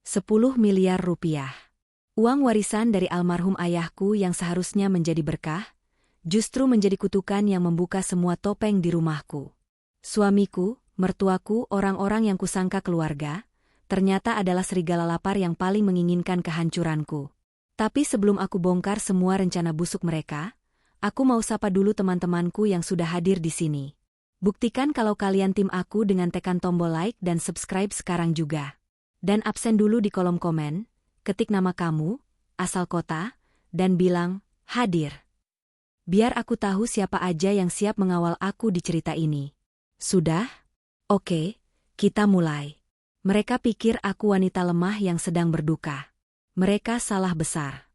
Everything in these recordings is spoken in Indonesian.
10 miliar rupiah. Uang warisan dari almarhum ayahku yang seharusnya menjadi berkah, justru menjadi kutukan yang membuka semua topeng di rumahku. Suamiku, mertuaku, orang-orang yang kusangka keluarga, ternyata adalah serigala lapar yang paling menginginkan kehancuranku. Tapi sebelum aku bongkar semua rencana busuk mereka, aku mau sapa dulu teman-temanku yang sudah hadir di sini. Buktikan kalau kalian tim aku dengan tekan tombol like dan subscribe sekarang juga. Dan absen dulu di kolom komen, ketik nama kamu, asal kota, dan bilang, hadir. Biar aku tahu siapa aja yang siap mengawal aku di cerita ini. Sudah? Oke, kita mulai. Mereka pikir aku wanita lemah yang sedang berduka. Mereka salah besar.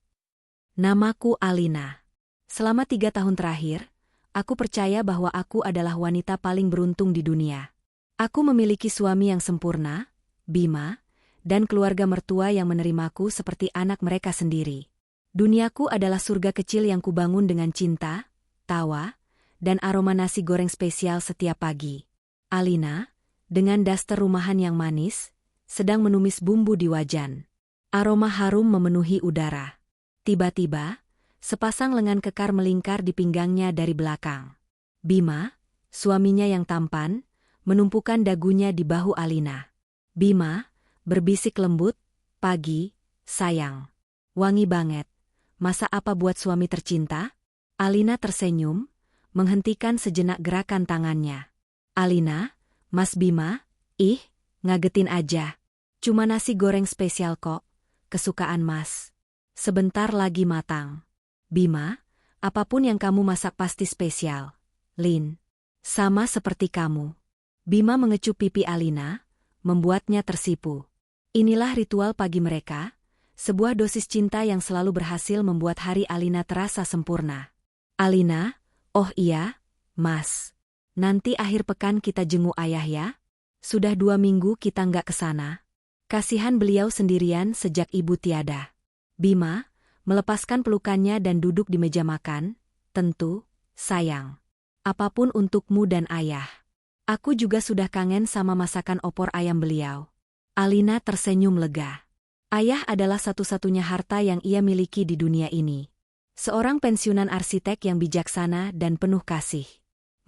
Namaku Alina. Selama 3 tahun terakhir, aku percaya bahwa aku adalah wanita paling beruntung di dunia. Aku memiliki suami yang sempurna, Bima, dan keluarga mertua yang menerimaku seperti anak mereka sendiri. Duniaku adalah surga kecil yang kubangun dengan cinta, tawa, dan aroma nasi goreng spesial setiap pagi. Alina, dengan daster rumahan yang manis, sedang menumis bumbu di wajan. Aroma harum memenuhi udara. Tiba-tiba, sepasang lengan kekar melingkar di pinggangnya dari belakang. Bima, suaminya yang tampan, menumpukan dagunya di bahu Alina. Bima, berbisik lembut, "Pagi, sayang. Wangi banget. Masa apa buat suami tercinta?" Alina tersenyum, menghentikan sejenak gerakan tangannya. "Alina, Mas Bima, ih, ngagetin aja. Cuma nasi goreng spesial kok. Kesukaan Mas. Sebentar lagi matang." "Bima, apapun yang kamu masak pasti spesial." "Lin, sama seperti kamu." Bima mengecup pipi Alina, membuatnya tersipu. Inilah ritual pagi mereka, sebuah dosis cinta yang selalu berhasil membuat hari Alina terasa sempurna. "Alina, oh iya, Mas. Nanti akhir pekan kita jenguk ayah ya. Sudah 2 minggu kita nggak kesana. Kasihan beliau sendirian sejak ibu tiada." Bima, melepaskan pelukannya dan duduk di meja makan. "Tentu, sayang. Apapun untukmu dan ayah. Aku juga sudah kangen sama masakan opor ayam beliau." Alina tersenyum lega. Ayah adalah satu-satunya harta yang ia miliki di dunia ini. Seorang pensiunan arsitek yang bijaksana dan penuh kasih.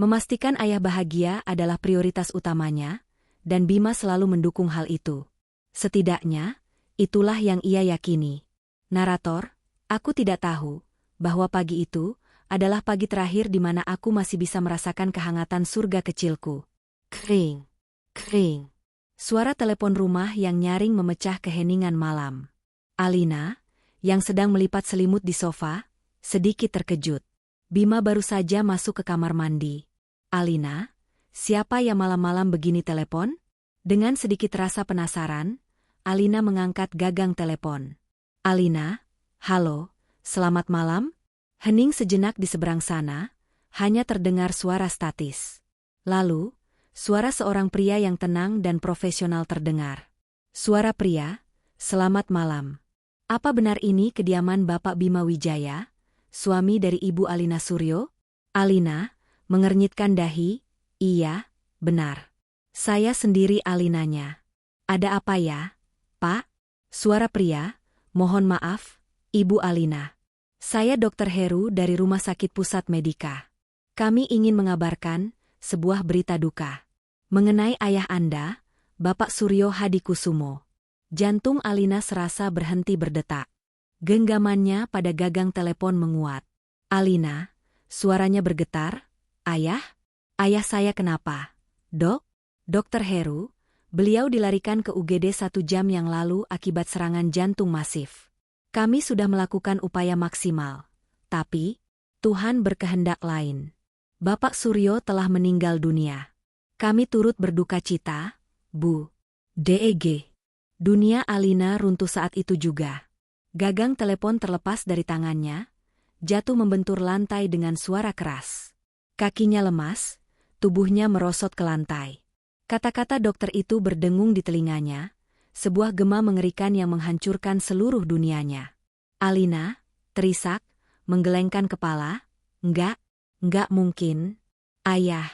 Memastikan ayah bahagia adalah prioritas utamanya, dan Bima selalu mendukung hal itu. Setidaknya, itulah yang ia yakini. Narator, aku tidak tahu bahwa pagi itu adalah pagi terakhir di mana aku masih bisa merasakan kehangatan surga kecilku. Kring, kring. Suara telepon rumah yang nyaring memecah keheningan malam. Alina, yang sedang melipat selimut di sofa, sedikit terkejut. Bima baru saja masuk ke kamar mandi. "Alina, siapa yang malam-malam begini telepon?" Dengan sedikit rasa penasaran, Alina mengangkat gagang telepon. "Alina, halo, selamat malam?" Hening sejenak di seberang sana, hanya terdengar suara statis. Lalu, suara seorang pria yang tenang dan profesional terdengar. Suara pria, "Selamat malam. Apa benar ini kediaman Bapak Bima Wijaya, suami dari Ibu Alina Suryo?" Alina mengernyitkan dahi, "Iya, benar. Saya sendiri Alinanya." "Ada apa ya, Pak?" Suara pria, "Mohon maaf, Ibu Alina. Saya Dr. Heru dari Rumah Sakit Pusat Medika. Kami ingin mengabarkan sebuah berita duka mengenai ayah Anda, Bapak Suryo Hadikusumo." Jantung Alina serasa berhenti berdetak. Genggamannya pada gagang telepon menguat. "Alina," suaranya bergetar, "Ayah? Ayah saya kenapa?" "Dok? Dokter Heru, beliau dilarikan ke UGD 1 jam yang lalu akibat serangan jantung masif. Kami sudah melakukan upaya maksimal, tapi Tuhan berkehendak lain. Bapak Suryo telah meninggal dunia. Kami turut berduka cita, Bu." "DEG." Dunia Alina runtuh saat itu juga. Gagang telepon terlepas dari tangannya, jatuh membentur lantai dengan suara keras. Kakinya lemas, tubuhnya merosot ke lantai. Kata-kata dokter itu berdengung di telinganya, sebuah gema mengerikan yang menghancurkan seluruh dunianya. Alina, terisak, menggelengkan kepala, enggak mungkin. Ayah."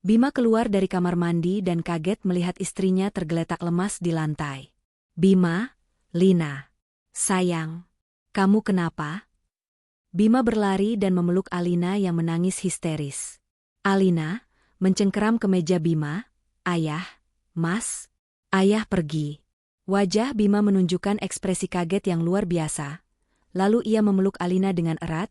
Bima keluar dari kamar mandi dan kaget melihat istrinya tergeletak lemas di lantai. "Bima, Lina. Sayang. Kamu kenapa? Bima berlari dan memeluk Alina yang menangis histeris. Alina mencengkeram ke meja Bima. Ayah, Mas. Ayah pergi. Wajah Bima menunjukkan ekspresi kaget yang luar biasa. Lalu ia memeluk Alina dengan erat,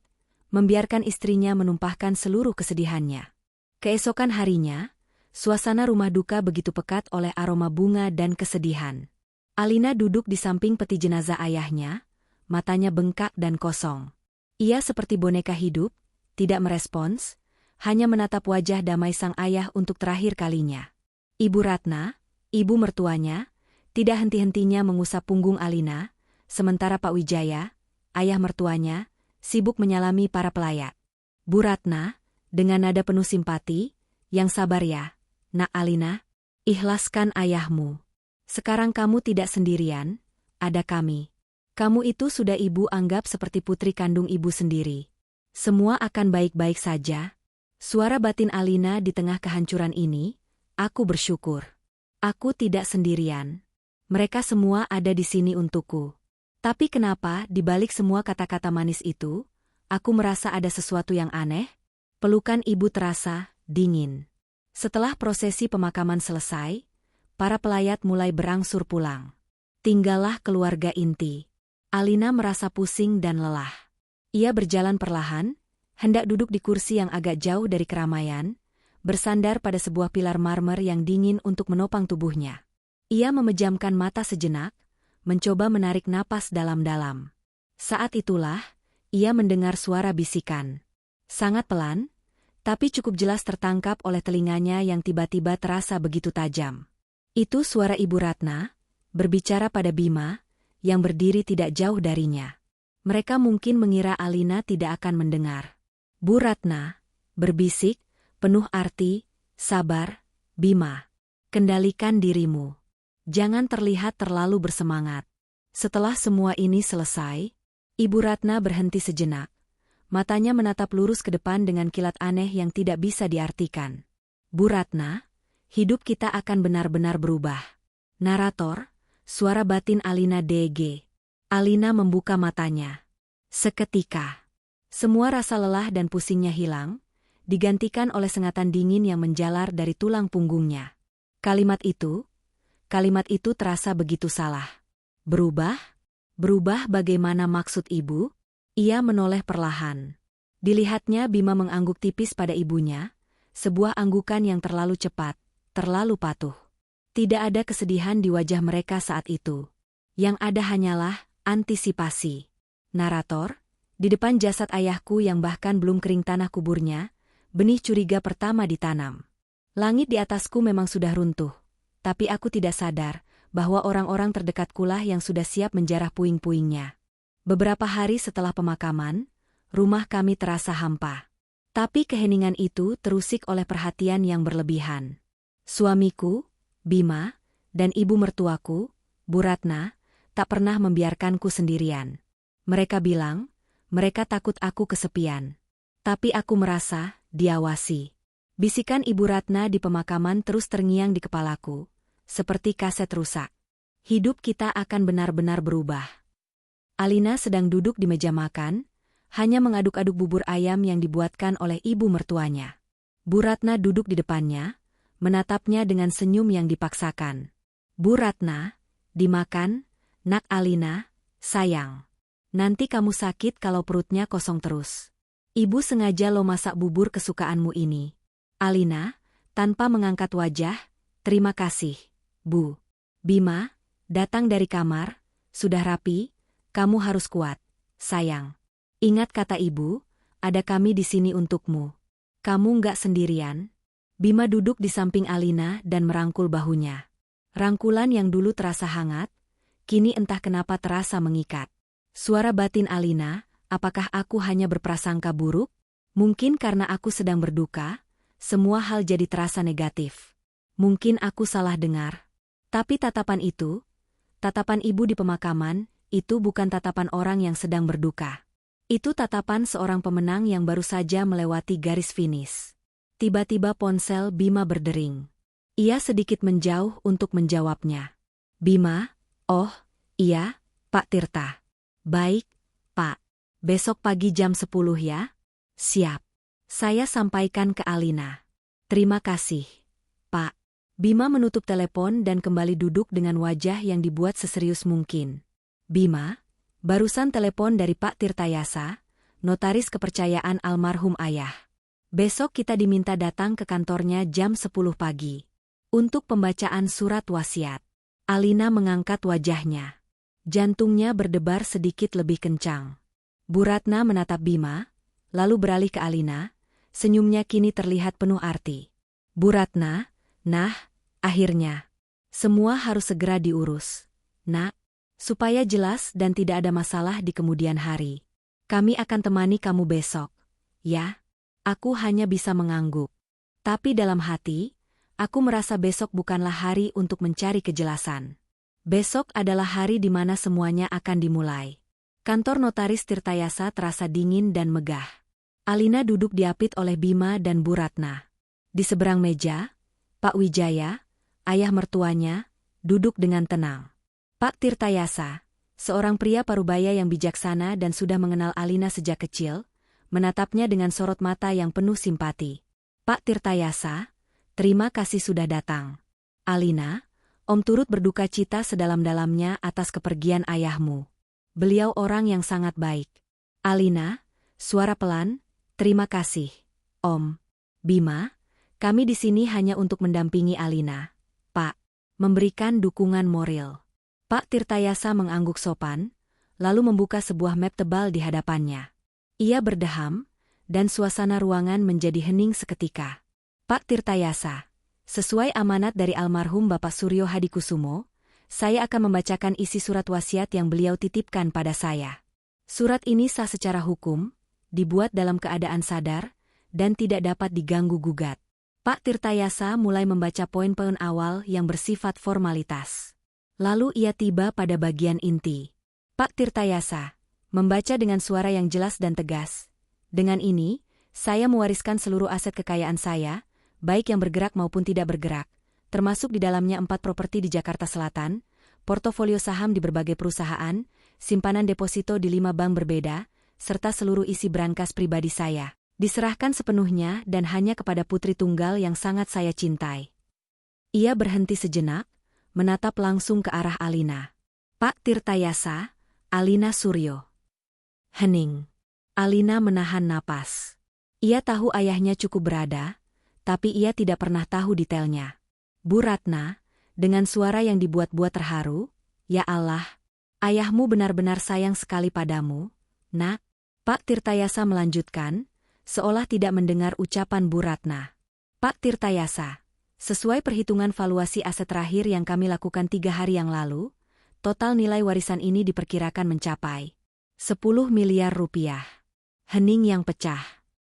membiarkan istrinya menumpahkan seluruh kesedihannya. Keesokan harinya, suasana rumah duka begitu pekat oleh aroma bunga dan kesedihan. Alina duduk di samping peti jenazah ayahnya, matanya bengkak dan kosong. Ia seperti boneka hidup, tidak merespons, hanya menatap wajah damai sang ayah untuk terakhir kalinya. Ibu Ratna, ibu mertuanya, tidak henti-hentinya mengusap punggung Alina, sementara Pak Wijaya, ayah mertuanya, sibuk menyalami para pelayat. Bu Ratna, dengan nada penuh simpati, yang sabar ya, Nak Alina, ikhlaskan ayahmu. Sekarang kamu tidak sendirian, ada kami. Kamu itu sudah ibu anggap seperti putri kandung ibu sendiri. Semua akan baik-baik saja. Suara batin Alina di tengah kehancuran ini, aku bersyukur. Aku tidak sendirian. Mereka semua ada di sini untukku. Tapi kenapa di balik semua kata-kata manis itu, aku merasa ada sesuatu yang aneh? Pelukan ibu terasa dingin. Setelah prosesi pemakaman selesai, para pelayat mulai berangsur pulang. Tinggallah keluarga inti. Alina merasa pusing dan lelah. Ia berjalan perlahan, hendak duduk di kursi yang agak jauh dari keramaian, bersandar pada sebuah pilar marmer yang dingin untuk menopang tubuhnya. Ia memejamkan mata sejenak, mencoba menarik napas dalam-dalam. Saat itulah, ia mendengar suara bisikan. Sangat pelan, tapi cukup jelas tertangkap oleh telinganya yang tiba-tiba terasa begitu tajam. Itu suara Ibu Ratna, berbicara pada Bima, yang berdiri tidak jauh darinya. Mereka mungkin mengira Alina tidak akan mendengar. Bu Ratna berbisik, penuh arti, sabar, Bima. Kendalikan dirimu. Jangan terlihat terlalu bersemangat. Setelah semua ini selesai, Ibu Ratna berhenti sejenak. Matanya menatap lurus ke depan dengan kilat aneh yang tidak bisa diartikan. Bu Ratna, hidup kita akan benar-benar berubah. Narator, suara batin Alina DG. Alina membuka matanya. Seketika, semua rasa lelah dan pusingnya hilang, digantikan oleh sengatan dingin yang menjalar dari tulang punggungnya. Kalimat itu terasa begitu salah. Berubah? Berubah bagaimana maksud ibu? Ia menoleh perlahan. Dilihatnya Bima mengangguk tipis pada ibunya, sebuah anggukan yang terlalu cepat, terlalu patuh. Tidak ada kesedihan di wajah mereka saat itu. Yang ada hanyalah antisipasi. Narator, di depan jasad ayahku yang bahkan belum kering tanah kuburnya, benih curiga pertama ditanam. Langit di atasku memang sudah runtuh, tapi aku tidak sadar bahwa orang-orang terdekatkulah yang sudah siap menjarah puing-puingnya. Beberapa hari setelah pemakaman, rumah kami terasa hampa. Tapi keheningan itu terusik oleh perhatian yang berlebihan. Suamiku, Bima, dan ibu mertuaku, Bu Ratna, tak pernah membiarkanku sendirian. Mereka bilang, mereka takut aku kesepian. Tapi aku merasa diawasi. Bisikan Ibu Ratna di pemakaman terus terngiang di kepalaku, seperti kaset rusak. Hidup kita akan benar-benar berubah. Alina sedang duduk di meja makan, hanya mengaduk-aduk bubur ayam yang dibuatkan oleh ibu mertuanya. Bu Ratna duduk di depannya, menatapnya dengan senyum yang dipaksakan. Bu Ratna, dimakan, Nak Alina, sayang. Nanti kamu sakit kalau perutnya kosong terus. Ibu sengaja lo masak bubur kesukaanmu ini. Alina, tanpa mengangkat wajah, terima kasih, Bu. Bima, datang dari kamar, sudah rapi, kamu harus kuat, sayang. Ingat kata ibu, ada kami di sini untukmu. Kamu nggak sendirian. Bima duduk di samping Alina dan merangkul bahunya. Rangkulan yang dulu terasa hangat, kini entah kenapa terasa mengikat. Suara batin Alina, apakah aku hanya berprasangka buruk? Mungkin karena aku sedang berduka, semua hal jadi terasa negatif. Mungkin aku salah dengar. Tapi tatapan itu, tatapan ibu di pemakaman, itu bukan tatapan orang yang sedang berduka. Itu tatapan seorang pemenang yang baru saja melewati garis finish. Tiba-tiba ponsel Bima berdering. Ia sedikit menjauh untuk menjawabnya. Bima, oh, iya, Pak Tirta. Baik, Pak. Besok pagi jam 10 ya? Siap. Saya sampaikan ke Alina. Terima kasih, Pak. Bima menutup telepon dan kembali duduk dengan wajah yang dibuat seserius mungkin. Bima, barusan telepon dari Pak Tirtayasa, notaris kepercayaan almarhum ayah. Besok kita diminta datang ke kantornya jam 10 pagi. Untuk pembacaan surat wasiat. Alina mengangkat wajahnya. Jantungnya berdebar sedikit lebih kencang. Bu Ratna menatap Bima, lalu beralih ke Alina, senyumnya kini terlihat penuh arti. Bu Ratna, nah, akhirnya. Semua harus segera diurus. Nak, supaya jelas dan tidak ada masalah di kemudian hari. Kami akan temani kamu besok. Ya? Aku hanya bisa mengangguk. Tapi dalam hati, aku merasa besok bukanlah hari untuk mencari kejelasan. Besok adalah hari di mana semuanya akan dimulai. Kantor notaris Tirtayasa terasa dingin dan megah. Alina duduk diapit oleh Bima dan Bu Ratna. Di seberang meja, Pak Wijaya, ayah mertuanya, duduk dengan tenang. Pak Tirtayasa, seorang pria parubaya yang bijaksana dan sudah mengenal Alina sejak kecil, menatapnya dengan sorot mata yang penuh simpati. Pak Tirtayasa, terima kasih sudah datang. Alina, Om turut berduka cita sedalam-dalamnya atas kepergian ayahmu. Beliau orang yang sangat baik. Alina, suara pelan, terima kasih, Om. Bima, kami di sini hanya untuk mendampingi Alina. Pak, memberikan dukungan moral. Pak Tirtayasa mengangguk sopan, lalu membuka sebuah map tebal di hadapannya. Ia berdeham, dan suasana ruangan menjadi hening seketika. Pak Tirtayasa, sesuai amanat dari almarhum Bapak Suryo Hadikusumo, saya akan membacakan isi surat wasiat yang beliau titipkan pada saya. Surat ini sah secara hukum, dibuat dalam keadaan sadar, dan tidak dapat diganggu-gugat. Pak Tirtayasa mulai membaca poin-poin awal yang bersifat formalitas. Lalu ia tiba pada bagian inti. Pak Tirtayasa, membaca dengan suara yang jelas dan tegas. Dengan ini, saya mewariskan seluruh aset kekayaan saya, baik yang bergerak maupun tidak bergerak, termasuk di dalamnya 4 properti di Jakarta Selatan, portofolio saham di berbagai perusahaan, simpanan deposito di 5 bank berbeda, serta seluruh isi brankas pribadi saya, diserahkan sepenuhnya dan hanya kepada putri tunggal yang sangat saya cintai. Ia berhenti sejenak, menatap langsung ke arah Alina. Pak Tirtayasa, Alina Suryo. Hening. Alina menahan napas. Ia tahu ayahnya cukup berada, tapi ia tidak pernah tahu detailnya. Bu Ratna, dengan suara yang dibuat-buat terharu, "Ya Allah, ayahmu benar-benar sayang sekali padamu, Nak." Pak Tirtayasa melanjutkan, seolah tidak mendengar ucapan Bu Ratna. Pak Tirtayasa, sesuai perhitungan valuasi aset terakhir yang kami lakukan 3 hari yang lalu, total nilai warisan ini diperkirakan mencapai 10 miliar rupiah. Hening yang pecah.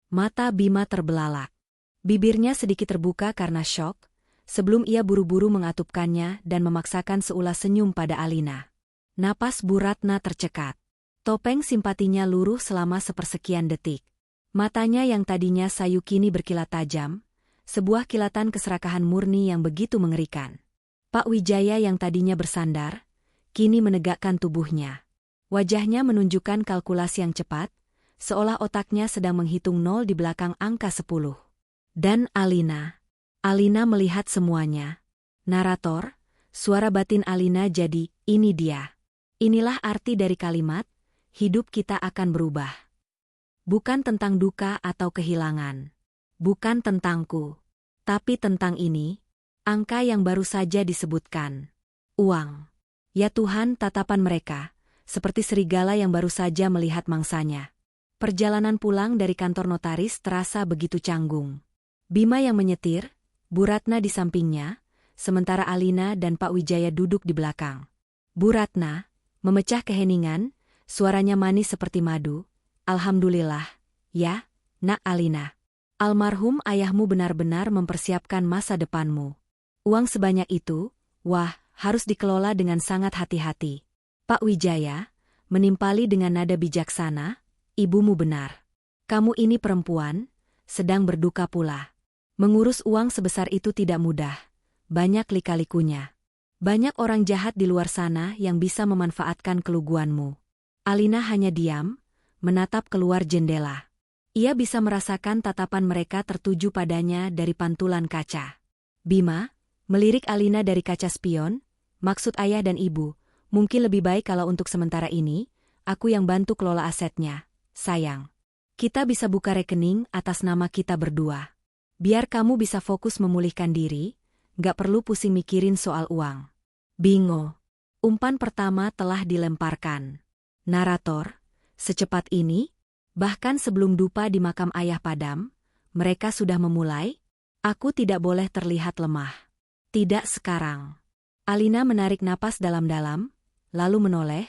Mata Bima terbelalak. Bibirnya sedikit terbuka karena syok, sebelum ia buru-buru mengatupkannya dan memaksakan seulas senyum pada Alina. Napas Bu Ratna tercekat. Topeng simpatinya luruh selama sepersekian detik. Matanya yang tadinya sayu kini berkilat tajam, sebuah kilatan keserakahan murni yang begitu mengerikan. Pak Wijaya yang tadinya bersandar, kini menegakkan tubuhnya. Wajahnya menunjukkan kalkulasi yang cepat, seolah otaknya sedang menghitung 0 di belakang angka 10. Dan Alina. Alina melihat semuanya. Narator, suara batin Alina jadi, ini dia. Inilah arti dari kalimat, hidup kita akan berubah. Bukan tentang duka atau kehilangan. Bukan tentangku. Tapi tentang ini, angka yang baru saja disebutkan. Uang. Ya Tuhan, tatapan mereka, seperti serigala yang baru saja melihat mangsanya. Perjalanan pulang dari kantor notaris terasa begitu canggung. Bima yang menyetir, Bu Ratna di sampingnya, sementara Alina dan Pak Wijaya duduk di belakang. Bu Ratna, memecah keheningan, suaranya manis seperti madu. Alhamdulillah, ya, Nak Alina. Almarhum ayahmu benar-benar mempersiapkan masa depanmu. Uang sebanyak itu, wah, harus dikelola dengan sangat hati-hati. Pak Wijaya, menimpali dengan nada bijaksana, ibumu benar. Kamu ini perempuan, sedang berduka pula. Mengurus uang sebesar itu tidak mudah, banyak lika-likunya. Banyak orang jahat di luar sana yang bisa memanfaatkan keluguanmu. Alina hanya diam, menatap keluar jendela. Ia bisa merasakan tatapan mereka tertuju padanya dari pantulan kaca. Bima, melirik Alina dari kaca spion, maksud ayah dan ibu, mungkin lebih baik kalau untuk sementara ini, aku yang bantu kelola asetnya, sayang. Kita bisa buka rekening atas nama kita berdua. Biar kamu bisa fokus memulihkan diri, gak perlu pusing mikirin soal uang. Bingo. Umpan pertama telah dilemparkan. Narator, secepat ini? Bahkan sebelum dupa di makam ayah padam, mereka sudah memulai? Aku tidak boleh terlihat lemah. Tidak sekarang. Alina menarik napas dalam-dalam, lalu menoleh,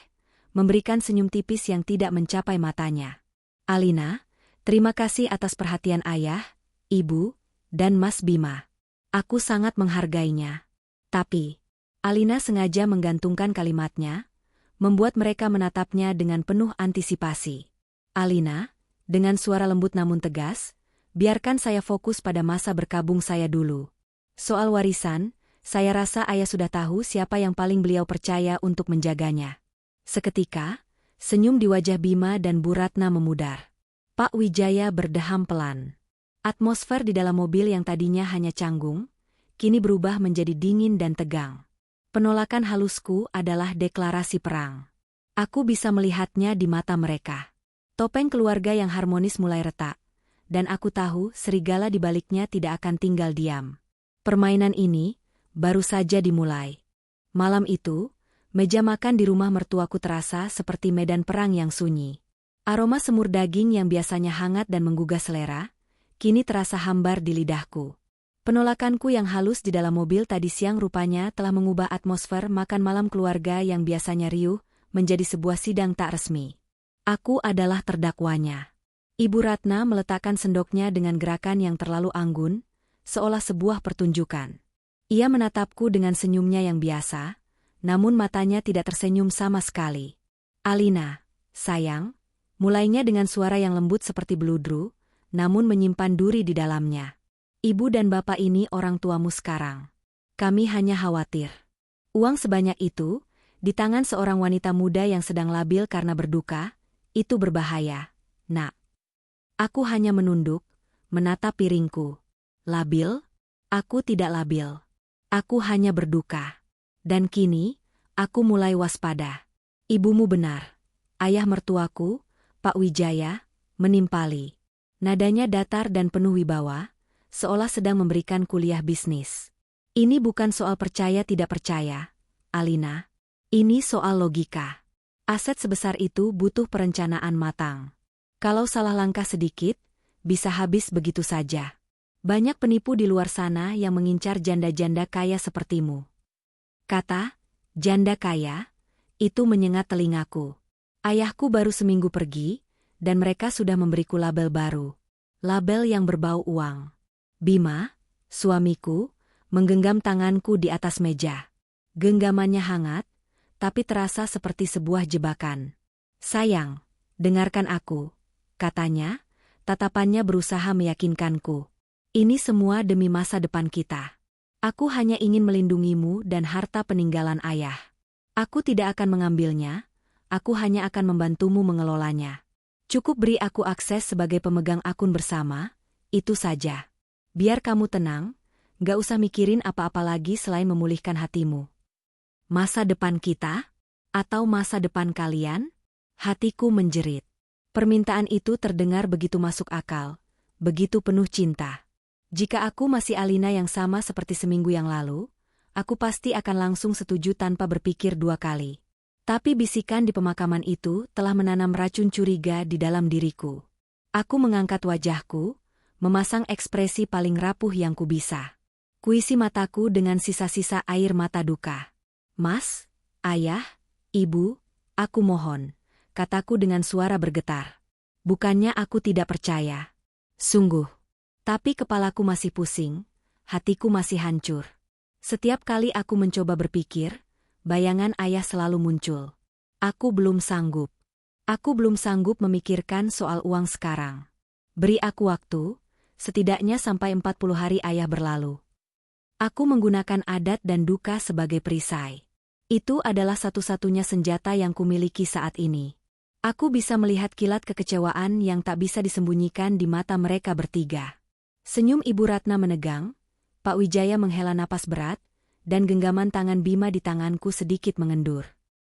memberikan senyum tipis yang tidak mencapai matanya. Alina, terima kasih atas perhatian ayah, ibu, dan Mas Bima. Aku sangat menghargainya. Tapi, Alina sengaja menggantungkan kalimatnya, membuat mereka menatapnya dengan penuh antisipasi. Alina, dengan suara lembut namun tegas, biarkan saya fokus pada masa berkabung saya dulu. Soal warisan, saya rasa ayah sudah tahu siapa yang paling beliau percaya untuk menjaganya. Seketika, senyum di wajah Bima dan Bu Ratna memudar. Pak Wijaya berdeham pelan. Atmosfer di dalam mobil yang tadinya hanya canggung, kini berubah menjadi dingin dan tegang. Penolakan halusku adalah deklarasi perang. Aku bisa melihatnya di mata mereka. Topeng keluarga yang harmonis mulai retak, dan aku tahu serigala di baliknya tidak akan tinggal diam. Permainan ini baru saja dimulai. Malam itu, meja makan di rumah mertuaku terasa seperti medan perang yang sunyi. Aroma semur daging yang biasanya hangat dan menggugah selera, kini terasa hambar di lidahku. Penolakanku yang halus di dalam mobil tadi siang rupanya telah mengubah atmosfer makan malam keluarga yang biasanya riuh menjadi sebuah sidang tak resmi. Aku adalah terdakwanya. Ibu Ratna meletakkan sendoknya dengan gerakan yang terlalu anggun, seolah sebuah pertunjukan. Ia menatapku dengan senyumnya yang biasa, namun matanya tidak tersenyum sama sekali. Alina, sayang, mulainya dengan suara yang lembut seperti beludru, namun menyimpan duri di dalamnya. Ibu dan bapak ini orang tuamu sekarang. Kami hanya khawatir. Uang sebanyak itu, di tangan seorang wanita muda yang sedang labil karena berduka, itu berbahaya, nak. Aku hanya menunduk, menatap piringku. Labil? Aku tidak labil. Aku hanya berduka. Dan kini, aku mulai waspada. Ibumu benar. Ayah mertuaku, Pak Wijaya, menimpali. Nadanya datar dan penuh wibawa, seolah sedang memberikan kuliah bisnis. Ini bukan soal percaya tidak percaya, Alina. Ini soal logika. Aset sebesar itu butuh perencanaan matang. Kalau salah langkah sedikit, bisa habis begitu saja. Banyak penipu di luar sana yang mengincar janda-janda kaya sepertimu. Kata, janda kaya, itu menyengat telingaku. Ayahku baru seminggu pergi, dan mereka sudah memberiku label baru. Label yang berbau uang. Bima, suamiku, menggenggam tanganku di atas meja. Genggamannya hangat, tapi terasa seperti sebuah jebakan. Sayang, dengarkan aku, katanya, tatapannya berusaha meyakinkanku. Ini semua demi masa depan kita. Aku hanya ingin melindungimu dan harta peninggalan ayah. Aku tidak akan mengambilnya, aku hanya akan membantumu mengelolanya. Cukup beri aku akses sebagai pemegang akun bersama, itu saja. Biar kamu tenang, gak usah mikirin apa-apa lagi selain memulihkan hatimu. Masa depan kita? Atau masa depan kalian? Hatiku menjerit. Permintaan itu terdengar begitu masuk akal, begitu penuh cinta. Jika aku masih Alina yang sama seperti seminggu yang lalu, aku pasti akan langsung setuju tanpa berpikir dua kali. Tapi bisikan di pemakaman itu telah menanam racun curiga di dalam diriku. Aku mengangkat wajahku, memasang ekspresi paling rapuh yang kubisa. Kuisi mataku dengan sisa-sisa air mata duka. Mas, ayah, ibu, aku mohon, kataku dengan suara bergetar. Bukannya aku tidak percaya. Sungguh. Tapi kepalaku masih pusing, hatiku masih hancur. Setiap kali aku mencoba berpikir, bayangan ayah selalu muncul. Aku belum sanggup. Aku belum sanggup memikirkan soal uang sekarang. Beri aku waktu, setidaknya sampai 40 hari ayah berlalu. Aku menggunakan adat dan duka sebagai perisai. Itu adalah satu-satunya senjata yang kumiliki saat ini. Aku bisa melihat kilat kekecewaan yang tak bisa disembunyikan di mata mereka bertiga. Senyum Ibu Ratna menegang, Pak Wijaya menghela napas berat, dan genggaman tangan Bima di tanganku sedikit mengendur.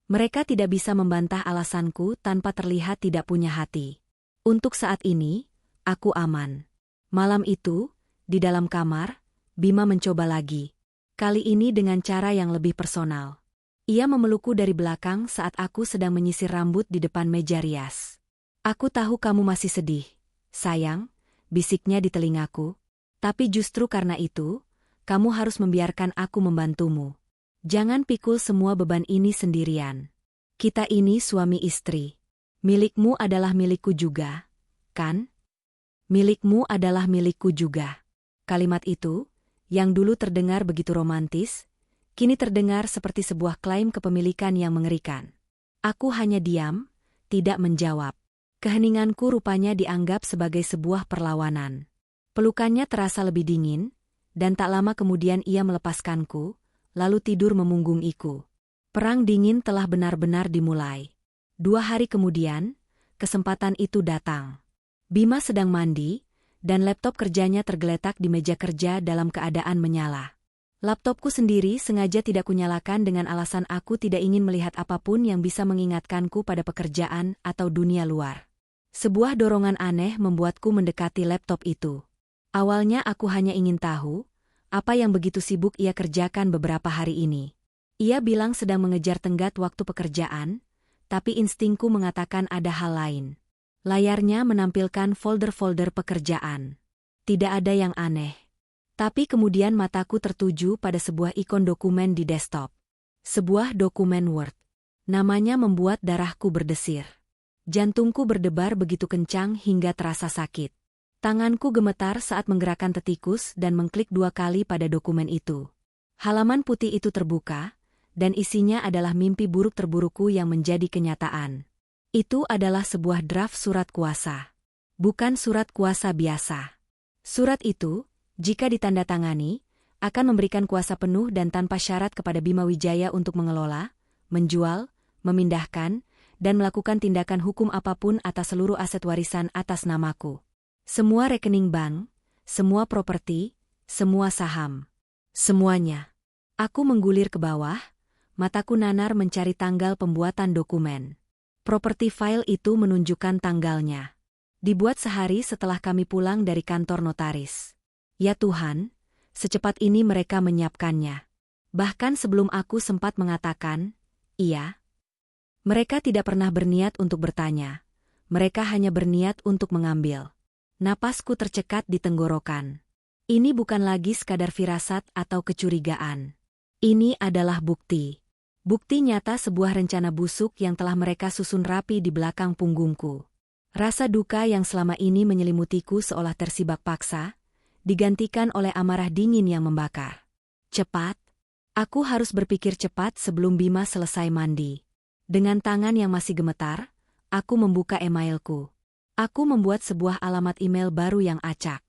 Mereka tidak bisa membantah alasanku tanpa terlihat tidak punya hati. Untuk saat ini, aku aman. Malam itu, di dalam kamar, Bima mencoba lagi. Kali ini dengan cara yang lebih personal. Ia memelukku dari belakang saat aku sedang menyisir rambut di depan meja rias. Aku tahu kamu masih sedih, sayang, bisiknya di telingaku. Tapi justru karena itu, kamu harus membiarkan aku membantumu. Jangan pikul semua beban ini sendirian. Kita ini suami istri. Milikmu adalah milikku juga, kan? Milikmu adalah milikku juga. Kalimat itu, yang dulu terdengar begitu romantis, kini terdengar seperti sebuah klaim kepemilikan yang mengerikan. Aku hanya diam, tidak menjawab. Keheninganku rupanya dianggap sebagai sebuah perlawanan. Pelukannya terasa lebih dingin, dan tak lama kemudian ia melepaskanku, lalu tidur memunggungiku. Perang dingin telah benar-benar dimulai. 2 hari kemudian, kesempatan itu datang. Bima sedang mandi, dan laptop kerjanya tergeletak di meja kerja dalam keadaan menyala. Laptopku sendiri sengaja tidak kunyalakan dengan alasan aku tidak ingin melihat apapun yang bisa mengingatkanku pada pekerjaan atau dunia luar. Sebuah dorongan aneh membuatku mendekati laptop itu. Awalnya aku hanya ingin tahu, apa yang begitu sibuk ia kerjakan beberapa hari ini. Ia bilang sedang mengejar tenggat waktu pekerjaan, tapi instingku mengatakan ada hal lain. Layarnya menampilkan folder-folder pekerjaan. Tidak ada yang aneh. Tapi kemudian mataku tertuju pada sebuah ikon dokumen di desktop. Sebuah dokumen Word. Namanya membuat darahku berdesir. Jantungku berdebar begitu kencang hingga terasa sakit. Tanganku gemetar saat menggerakkan tetikus dan mengklik 2 kali pada dokumen itu. Halaman putih itu terbuka, dan isinya adalah mimpi buruk terburukku yang menjadi kenyataan. Itu adalah sebuah draft surat kuasa. Bukan surat kuasa biasa. Surat itu, jika ditandatangani, akan memberikan kuasa penuh dan tanpa syarat kepada Bima Wijaya untuk mengelola, menjual, memindahkan, dan melakukan tindakan hukum apapun atas seluruh aset warisan atas namaku. Semua rekening bank, semua properti, semua saham. Semuanya. Aku menggulir ke bawah, mataku nanar mencari tanggal pembuatan dokumen. Properti file itu menunjukkan tanggalnya. Dibuat sehari setelah kami pulang dari kantor notaris. Ya Tuhan, secepat ini mereka menyiapkannya. Bahkan sebelum aku sempat mengatakan, iya. Mereka tidak pernah berniat untuk bertanya. Mereka hanya berniat untuk mengambil. Napasku tercekat di tenggorokan. Ini bukan lagi sekadar firasat atau kecurigaan. Ini adalah bukti. Bukti nyata sebuah rencana busuk yang telah mereka susun rapi di belakang punggungku. Rasa duka yang selama ini menyelimutiku seolah tersibak paksa, digantikan oleh amarah dingin yang membakar. Cepat. Aku harus berpikir cepat sebelum Bima selesai mandi. Dengan tangan yang masih gemetar, aku membuka emailku. Aku membuat sebuah alamat email baru yang acak.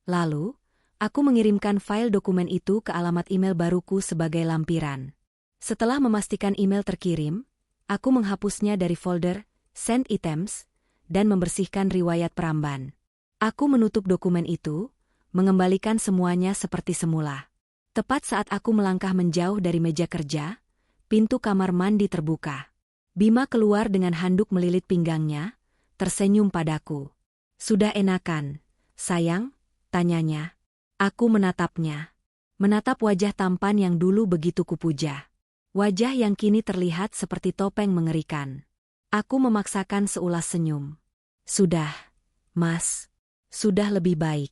Lalu, aku mengirimkan file dokumen itu ke alamat email baruku sebagai lampiran. Setelah memastikan email terkirim, aku menghapusnya dari folder Send Items dan membersihkan riwayat peramban. Aku menutup dokumen itu, mengembalikan semuanya seperti semula. Tepat saat aku melangkah menjauh dari meja kerja, pintu kamar mandi terbuka. Bima keluar dengan handuk melilit pinggangnya, tersenyum padaku. Sudah enakan, sayang? Tanyanya. Aku menatapnya. Menatap wajah tampan yang dulu begitu kupuja. Wajah yang kini terlihat seperti topeng mengerikan. Aku memaksakan seulas senyum. Sudah, Mas. Sudah lebih baik.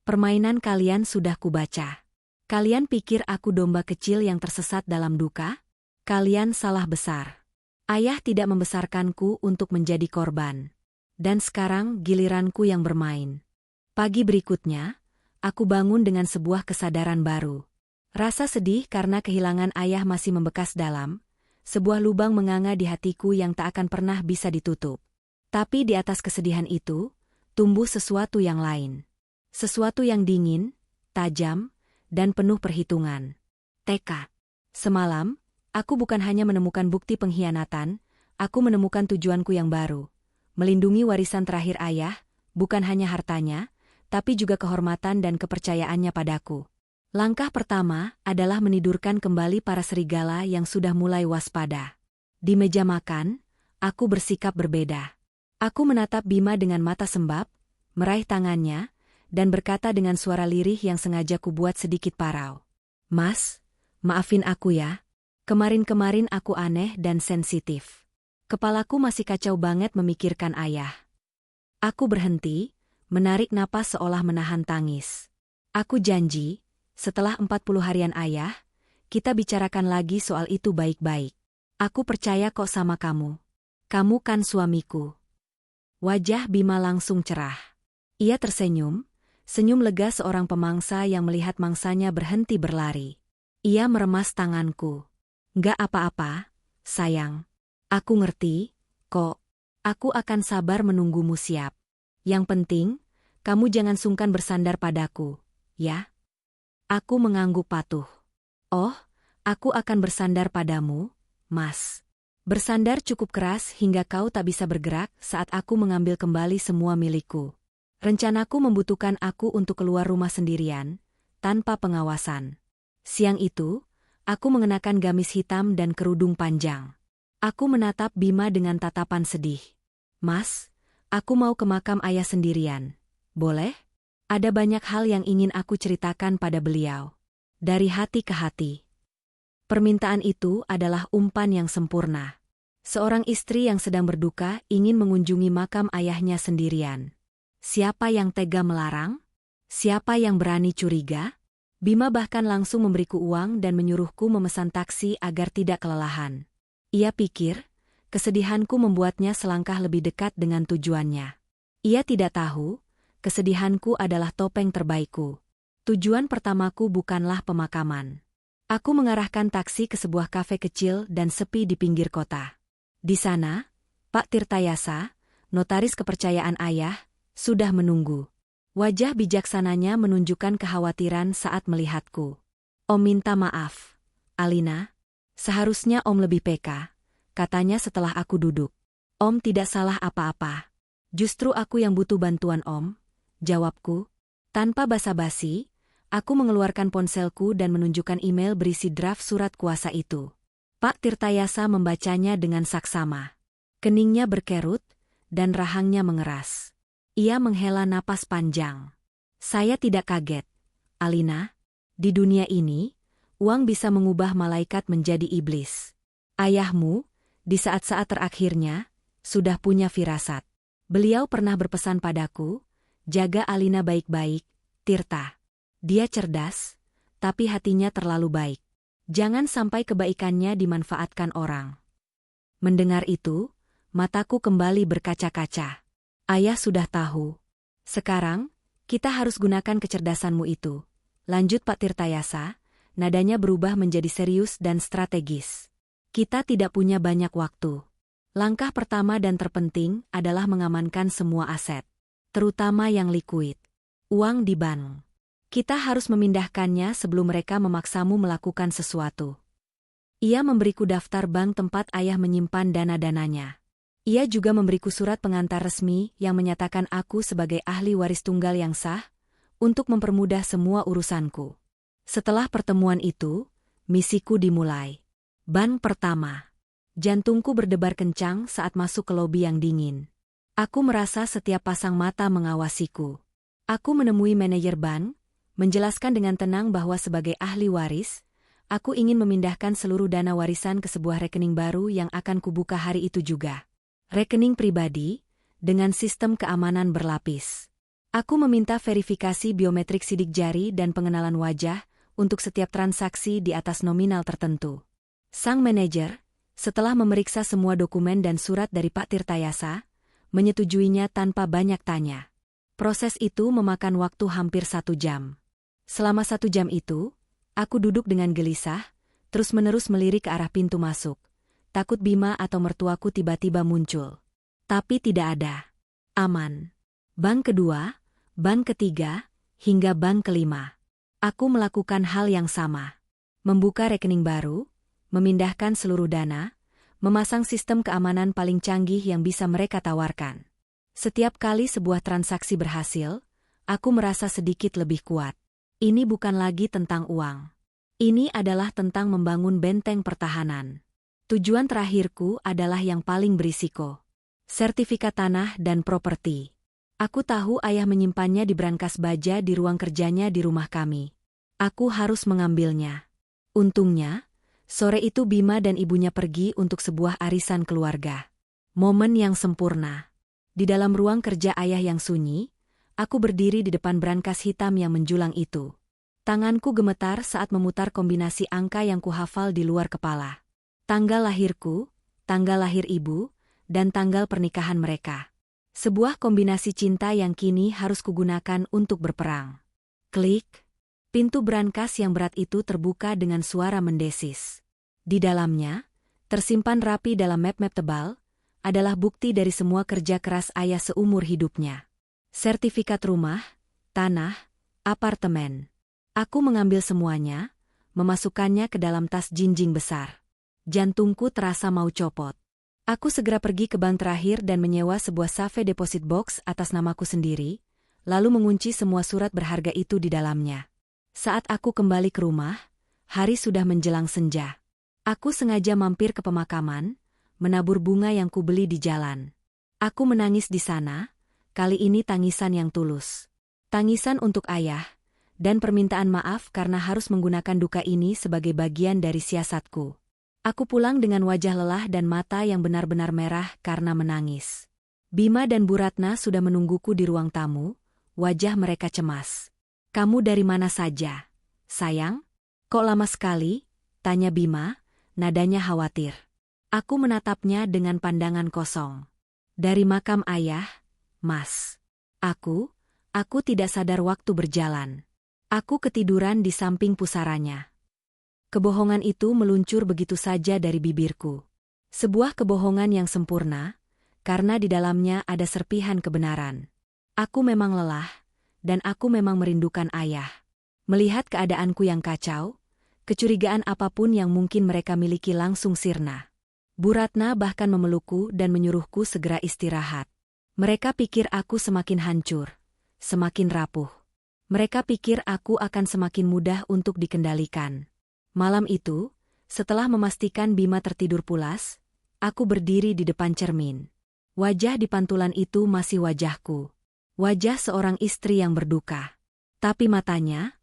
Permainan kalian sudah kubaca. Kalian pikir aku domba kecil yang tersesat dalam duka? Kalian salah besar. Ayah tidak membesarkanku untuk menjadi korban. Dan sekarang giliranku yang bermain. Pagi berikutnya, aku bangun dengan sebuah kesadaran baru. Rasa sedih karena kehilangan ayah masih membekas dalam, sebuah lubang menganga di hatiku yang tak akan pernah bisa ditutup. Tapi di atas kesedihan itu, tumbuh sesuatu yang lain. Sesuatu yang dingin, tajam, dan penuh perhitungan. Tekad. Semalam, aku bukan hanya menemukan bukti pengkhianatan, aku menemukan tujuanku yang baru. Melindungi warisan terakhir ayah, bukan hanya hartanya, tapi juga kehormatan dan kepercayaannya padaku. Langkah pertama adalah menidurkan kembali para serigala yang sudah mulai waspada. Di meja makan, aku bersikap berbeda. Aku menatap Bima dengan mata sembab, meraih tangannya, dan berkata dengan suara lirih yang sengaja kubuat sedikit parau. Mas, maafin aku ya. Kemarin-kemarin aku aneh dan sensitif. Kepalaku masih kacau banget memikirkan ayah. Aku berhenti, menarik napas seolah menahan tangis. Aku janji, setelah 40 harian ayah, kita bicarakan lagi soal itu baik-baik. Aku percaya kok sama kamu. Kamu kan suamiku. Wajah Bima langsung cerah. Ia tersenyum, senyum lega seorang pemangsa yang melihat mangsanya berhenti berlari. Ia meremas tanganku. Nggak apa-apa, sayang. Aku ngerti, kok. Aku akan sabar menunggumu siap. Yang penting, kamu jangan sungkan bersandar padaku, ya? Aku mengangguk patuh. Oh, aku akan bersandar padamu, Mas. Bersandar cukup keras hingga kau tak bisa bergerak saat aku mengambil kembali semua milikku. Rencanaku membutuhkan aku untuk keluar rumah sendirian, tanpa pengawasan. Siang itu, aku mengenakan gamis hitam dan kerudung panjang. Aku menatap Bima dengan tatapan sedih. Mas, aku mau ke makam ayah sendirian. Boleh? Ada banyak hal yang ingin aku ceritakan pada beliau. Dari hati ke hati. Permintaan itu adalah umpan yang sempurna. Seorang istri yang sedang berduka ingin mengunjungi makam ayahnya sendirian. Siapa yang tega melarang? Siapa yang berani curiga? Bima bahkan langsung memberiku uang dan menyuruhku memesan taksi agar tidak kelelahan. Ia pikir, kesedihanku membuatnya selangkah lebih dekat dengan tujuannya. Ia tidak tahu, kesedihanku adalah topeng terbaikku. Tujuan pertamaku bukanlah pemakaman. Aku mengarahkan taksi ke sebuah kafe kecil dan sepi di pinggir kota. Di sana, Pak Tirtayasa, notaris kepercayaan ayah, sudah menunggu. Wajah bijaksananya menunjukkan kekhawatiran saat melihatku. Om minta maaf, Alina. Seharusnya Om lebih peka, katanya setelah aku duduk. Om tidak salah apa-apa. Justru aku yang butuh bantuan Om, jawabku. Tanpa basa-basi, aku mengeluarkan ponselku dan menunjukkan email berisi draft surat kuasa itu. Pak Tirtayasa membacanya dengan saksama. Keningnya berkerut, dan rahangnya mengeras. Ia menghela napas panjang. Saya tidak kaget, Alina. Di dunia ini, uang bisa mengubah malaikat menjadi iblis. Ayahmu, di saat-saat terakhirnya, sudah punya firasat. Beliau pernah berpesan padaku, jaga Alina baik-baik, Tirta. Dia cerdas, tapi hatinya terlalu baik. Jangan sampai kebaikannya dimanfaatkan orang. Mendengar itu, mataku kembali berkaca-kaca. Ayah sudah tahu. Sekarang, kita harus gunakan kecerdasanmu itu. Lanjut Pak Tirtayasa, nadanya berubah menjadi serius dan strategis. Kita tidak punya banyak waktu. Langkah pertama dan terpenting adalah mengamankan semua aset, terutama yang likuid. Uang di bank. Kita harus memindahkannya sebelum mereka memaksamu melakukan sesuatu. Ia memberiku daftar bank tempat ayah menyimpan dana-dananya. Ia juga memberiku surat pengantar resmi yang menyatakan aku sebagai ahli waris tunggal yang sah, untuk mempermudah semua urusanku. Setelah pertemuan itu, misiku dimulai. Ban pertama. Jantungku berdebar kencang saat masuk ke lobi yang dingin. Aku merasa setiap pasang mata mengawasiku. Aku menemui manajer ban, menjelaskan dengan tenang bahwa sebagai ahli waris, aku ingin memindahkan seluruh dana warisan ke sebuah rekening baru yang akan kubuka hari itu juga. Rekening pribadi, dengan sistem keamanan berlapis. Aku meminta verifikasi biometrik sidik jari dan pengenalan wajah untuk setiap transaksi di atas nominal tertentu. Sang manajer, setelah memeriksa semua dokumen dan surat dari Pak Tirtayasa, menyetujuinya tanpa banyak tanya. Proses itu memakan waktu hampir 1 jam. Selama 1 jam itu, aku duduk dengan gelisah, terus-menerus melirik ke arah pintu masuk. Takut Bima atau mertuaku tiba-tiba muncul. Tapi tidak ada. Aman. Bank kedua, bank ketiga, hingga bank kelima. Aku melakukan hal yang sama. Membuka rekening baru, memindahkan seluruh dana, memasang sistem keamanan paling canggih yang bisa mereka tawarkan. Setiap kali sebuah transaksi berhasil, aku merasa sedikit lebih kuat. Ini bukan lagi tentang uang. Ini adalah tentang membangun benteng pertahanan. Tujuan terakhirku adalah yang paling berisiko. Sertifikat tanah dan properti. Aku tahu ayah menyimpannya di brankas baja di ruang kerjanya di rumah kami. Aku harus mengambilnya. Untungnya, sore itu Bima dan ibunya pergi untuk sebuah arisan keluarga. Momen yang sempurna. Di dalam ruang kerja ayah yang sunyi, aku berdiri di depan brankas hitam yang menjulang itu. Tanganku gemetar saat memutar kombinasi angka yang kuhafal di luar kepala. Tanggal lahirku, tanggal lahir ibu, dan tanggal pernikahan mereka. Sebuah kombinasi cinta yang kini harus kugunakan untuk berperang. Klik. Pintu brankas yang berat itu terbuka dengan suara mendesis. Di dalamnya, tersimpan rapi dalam map-map tebal, adalah bukti dari semua kerja keras ayah seumur hidupnya. Sertifikat rumah, tanah, apartemen. Aku mengambil semuanya, memasukkannya ke dalam tas jinjing besar. Jantungku terasa mau copot. Aku segera pergi ke bank terakhir dan menyewa sebuah safe deposit box atas namaku sendiri, lalu mengunci semua surat berharga itu di dalamnya. Saat aku kembali ke rumah, hari sudah menjelang senja. Aku sengaja mampir ke pemakaman, menabur bunga yang kubeli di jalan. Aku menangis di sana, kali ini tangisan yang tulus. Tangisan untuk ayah, dan permintaan maaf karena harus menggunakan duka ini sebagai bagian dari siasatku. Aku pulang dengan wajah lelah dan mata yang benar-benar merah karena menangis. Bima dan Bu Ratna sudah menungguku di ruang tamu, wajah mereka cemas. "Kamu dari mana saja, sayang? Kok lama sekali?" tanya Bima, nadanya khawatir. Aku menatapnya dengan pandangan kosong. "Dari makam ayah, Mas. Aku tidak sadar waktu berjalan. Aku ketiduran di samping pusaranya." Kebohongan itu meluncur begitu saja dari bibirku. Sebuah kebohongan yang sempurna, karena di dalamnya ada serpihan kebenaran. Aku memang lelah, dan aku memang merindukan ayah. Melihat keadaanku yang kacau, kecurigaan apapun yang mungkin mereka miliki langsung sirna. Bu Ratna bahkan memelukku dan menyuruhku segera istirahat. Mereka pikir aku semakin hancur, semakin rapuh. Mereka pikir aku akan semakin mudah untuk dikendalikan. Malam itu, setelah memastikan Bima tertidur pulas, aku berdiri di depan cermin. Wajah di pantulan itu masih wajahku. Wajah seorang istri yang berduka. Tapi matanya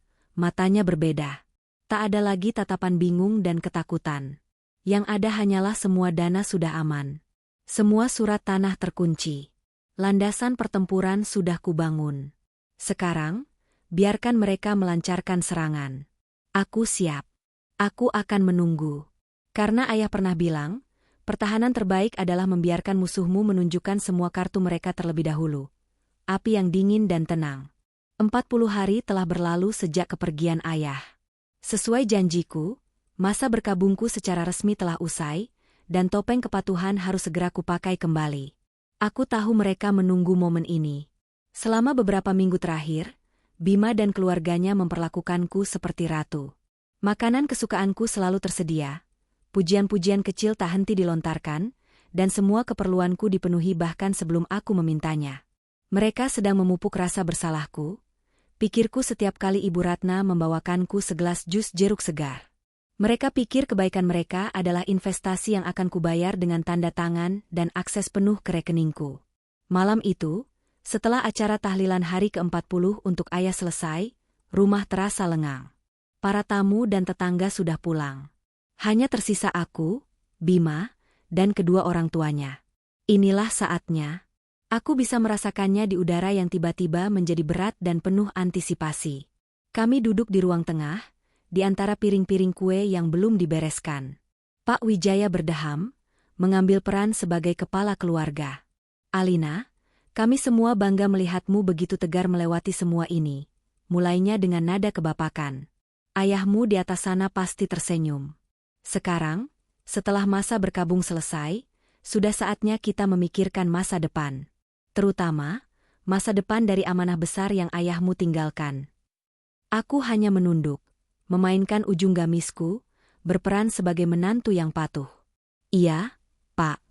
berbeda. Tak ada lagi tatapan bingung dan ketakutan. Yang ada hanyalah semua dana sudah aman. Semua surat tanah terkunci. Landasan pertempuran sudah kubangun. Sekarang, biarkan mereka melancarkan serangan. Aku siap. Aku akan menunggu. Karena ayah pernah bilang, pertahanan terbaik adalah membiarkan musuhmu menunjukkan semua kartu mereka terlebih dahulu. Api yang dingin dan tenang. 40 hari telah berlalu sejak kepergian ayah. Sesuai janjiku, masa berkabungku secara resmi telah usai, dan topeng kepatuhan harus segera kupakai kembali. Aku tahu mereka menunggu momen ini. Selama beberapa minggu terakhir, Bima dan keluarganya memperlakukanku seperti ratu. Makanan kesukaanku selalu tersedia, pujian-pujian kecil tak henti dilontarkan, dan semua keperluanku dipenuhi bahkan sebelum aku memintanya. Mereka sedang memupuk rasa bersalahku, pikirku setiap kali Ibu Ratna membawakanku segelas jus jeruk segar. Mereka pikir kebaikan mereka adalah investasi yang akan kubayar dengan tanda tangan dan akses penuh ke rekeningku. Malam itu, setelah acara tahlilan hari ke-40 untuk ayah selesai, rumah terasa lengang. Para tamu dan tetangga sudah pulang. Hanya tersisa aku, Bima, dan kedua orang tuanya. Inilah saatnya. Aku bisa merasakannya di udara yang tiba-tiba menjadi berat dan penuh antisipasi. Kami duduk di ruang tengah, di antara piring-piring kue yang belum dibereskan. Pak Wijaya berdeham, mengambil peran sebagai kepala keluarga. "Alina, kami semua bangga melihatmu begitu tegar melewati semua ini," mulainya dengan nada kebapakan. "Ayahmu di atas sana pasti tersenyum. Sekarang, setelah masa berkabung selesai, sudah saatnya kita memikirkan masa depan. Terutama, masa depan dari amanah besar yang ayahmu tinggalkan." Aku hanya menunduk, memainkan ujung gamisku, berperan sebagai menantu yang patuh. Iya, Pak.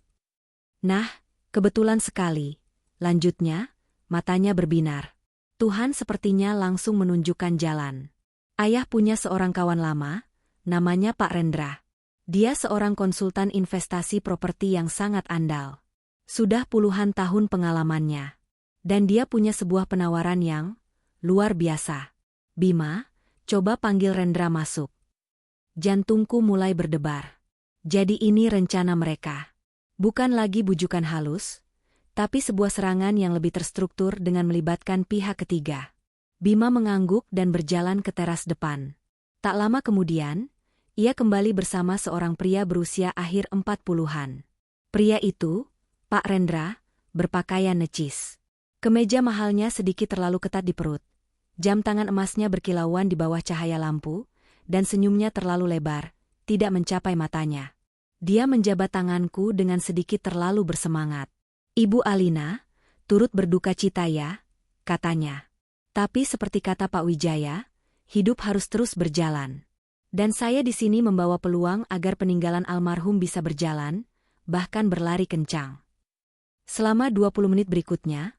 Nah, kebetulan sekali. Lanjutnya, matanya berbinar. Tuhan sepertinya langsung menunjukkan jalan. Ayah punya seorang kawan lama, namanya Pak Rendra. Dia seorang konsultan investasi properti yang sangat andal. Sudah puluhan tahun pengalamannya. Dan dia punya sebuah penawaran yang luar biasa. Bima, coba panggil Rendra masuk. Jantungku mulai berdebar. Jadi ini rencana mereka. Bukan lagi bujukan halus, tapi sebuah serangan yang lebih terstruktur dengan melibatkan pihak ketiga. Bima mengangguk dan berjalan ke teras depan. Tak lama kemudian, ia kembali bersama seorang pria berusia akhir 40-an. Pria itu, Pak Rendra, berpakaian necis. Kemeja mahalnya sedikit terlalu ketat di perut. Jam tangan emasnya berkilauan di bawah cahaya lampu, dan senyumnya terlalu lebar, tidak mencapai matanya. Dia menjabat tanganku dengan sedikit terlalu bersemangat. Ibu Alina, turut berduka cita ya, katanya. Tapi seperti kata Pak Wijaya, hidup harus terus berjalan. Dan saya di sini membawa peluang agar peninggalan almarhum bisa berjalan, bahkan berlari kencang. Selama 20 menit berikutnya,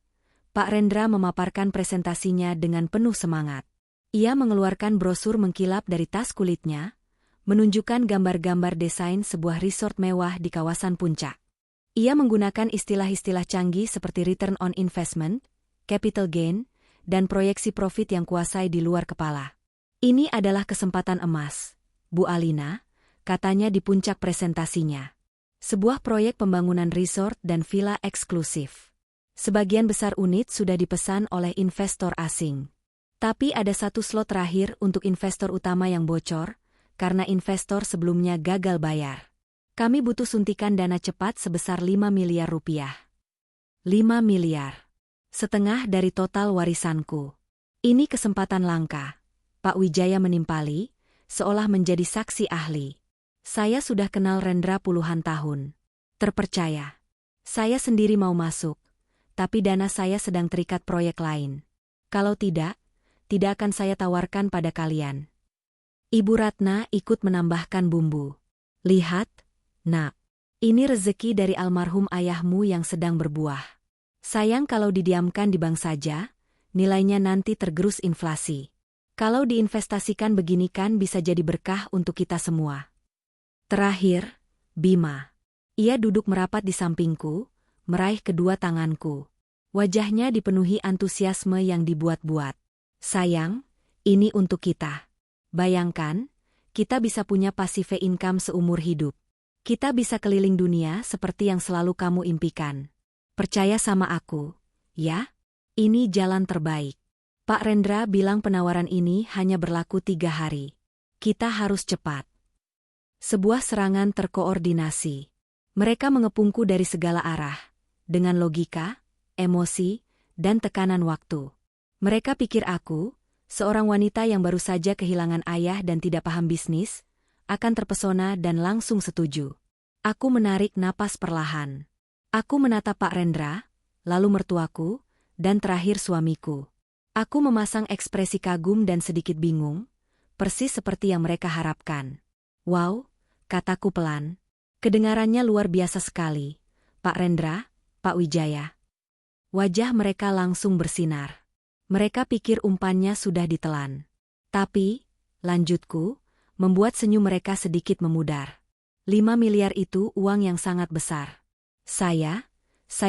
Pak Rendra memaparkan presentasinya dengan penuh semangat. Ia mengeluarkan brosur mengkilap dari tas kulitnya, menunjukkan gambar-gambar desain sebuah resort mewah di kawasan puncak. Ia menggunakan istilah-istilah canggih seperti return on investment, capital gain, dan proyeksi profit yang kuasai di luar kepala. Ini adalah kesempatan emas, Bu Alina, katanya di puncak presentasinya. Sebuah proyek pembangunan resort dan villa eksklusif. Sebagian besar unit sudah dipesan oleh investor asing. Tapi ada satu slot terakhir untuk investor utama yang bocor, karena investor sebelumnya gagal bayar. Kami butuh suntikan dana cepat sebesar 5 miliar rupiah. 5 miliar. Setengah dari total warisanku. Ini kesempatan langka. Pak Wijaya menimpali, seolah menjadi saksi ahli. Saya sudah kenal Rendra puluhan tahun. Terpercaya. Saya sendiri mau masuk, tapi dana saya sedang terikat proyek lain. Kalau tidak akan saya tawarkan pada kalian. Ibu Ratna ikut menambahkan bumbu. Lihat, Nak. Ini rezeki dari almarhum ayahmu yang sedang berbuah. Sayang kalau didiamkan di bank saja, nilainya nanti tergerus inflasi. Kalau diinvestasikan begini kan bisa jadi berkah untuk kita semua. Terakhir, Bima. Ia duduk merapat di sampingku, meraih kedua tanganku. Wajahnya dipenuhi antusiasme yang dibuat-buat. Sayang, ini untuk kita. Bayangkan, kita bisa punya passive income seumur hidup. Kita bisa keliling dunia seperti yang selalu kamu impikan. Percaya sama aku, ya? Ini jalan terbaik. Pak Rendra bilang penawaran ini hanya berlaku 3 hari. Kita harus cepat. Sebuah serangan terkoordinasi. Mereka mengepungku dari segala arah, dengan logika, emosi, dan tekanan waktu. Mereka pikir aku, seorang wanita yang baru saja kehilangan ayah dan tidak paham bisnis, akan terpesona dan langsung setuju. Aku menarik napas perlahan. Aku menatap Pak Rendra, lalu mertuaku, dan terakhir suamiku. Aku memasang ekspresi kagum dan sedikit bingung, persis seperti yang mereka harapkan. Wow, kataku pelan. Kedengarannya luar biasa sekali, Pak Rendra, Pak Wijaya. Wajah mereka langsung bersinar. Mereka pikir umpannya sudah ditelan. Tapi, lanjutku, membuat senyum mereka sedikit memudar. 5 miliar itu uang yang sangat besar. Saya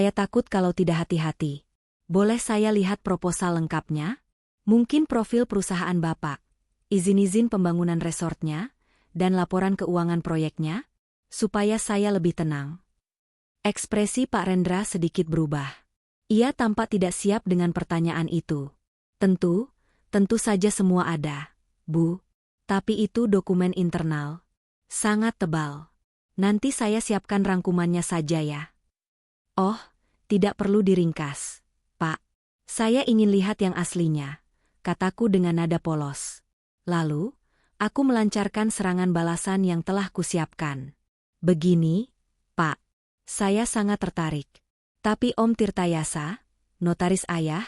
takut kalau tidak hati-hati. Boleh saya lihat proposal lengkapnya? Mungkin profil perusahaan Bapak, izin-izin pembangunan resortnya, dan laporan keuangan proyeknya, supaya saya lebih tenang. Ekspresi Pak Rendra sedikit berubah. Ia tampak tidak siap dengan pertanyaan itu. Tentu saja semua ada, Bu. Tapi itu dokumen internal. Sangat tebal. Nanti saya siapkan rangkumannya saja ya. Oh, tidak perlu diringkas, Pak. Saya ingin lihat yang aslinya, kataku dengan nada polos. Lalu, aku melancarkan serangan balasan yang telah kusiapkan. Begini, Pak. Saya sangat tertarik. Tapi Om Tirtayasa, notaris ayah,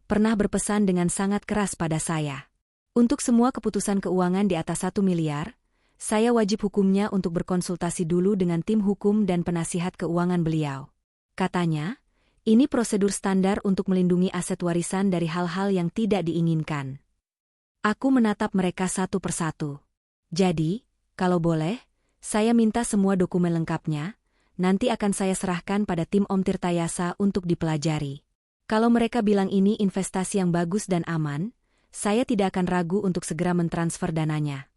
pernah berpesan dengan sangat keras pada saya. Untuk semua keputusan keuangan di atas 1 miliar, saya wajib hukumnya untuk berkonsultasi dulu dengan tim hukum dan penasihat keuangan beliau. Katanya, ini prosedur standar untuk melindungi aset warisan dari hal-hal yang tidak diinginkan. Aku menatap mereka satu persatu. Jadi, kalau boleh, saya minta semua dokumen lengkapnya, nanti akan saya serahkan pada tim Om Tirtayasa untuk dipelajari. Kalau mereka bilang ini investasi yang bagus dan aman, saya tidak akan ragu untuk segera mentransfer dananya.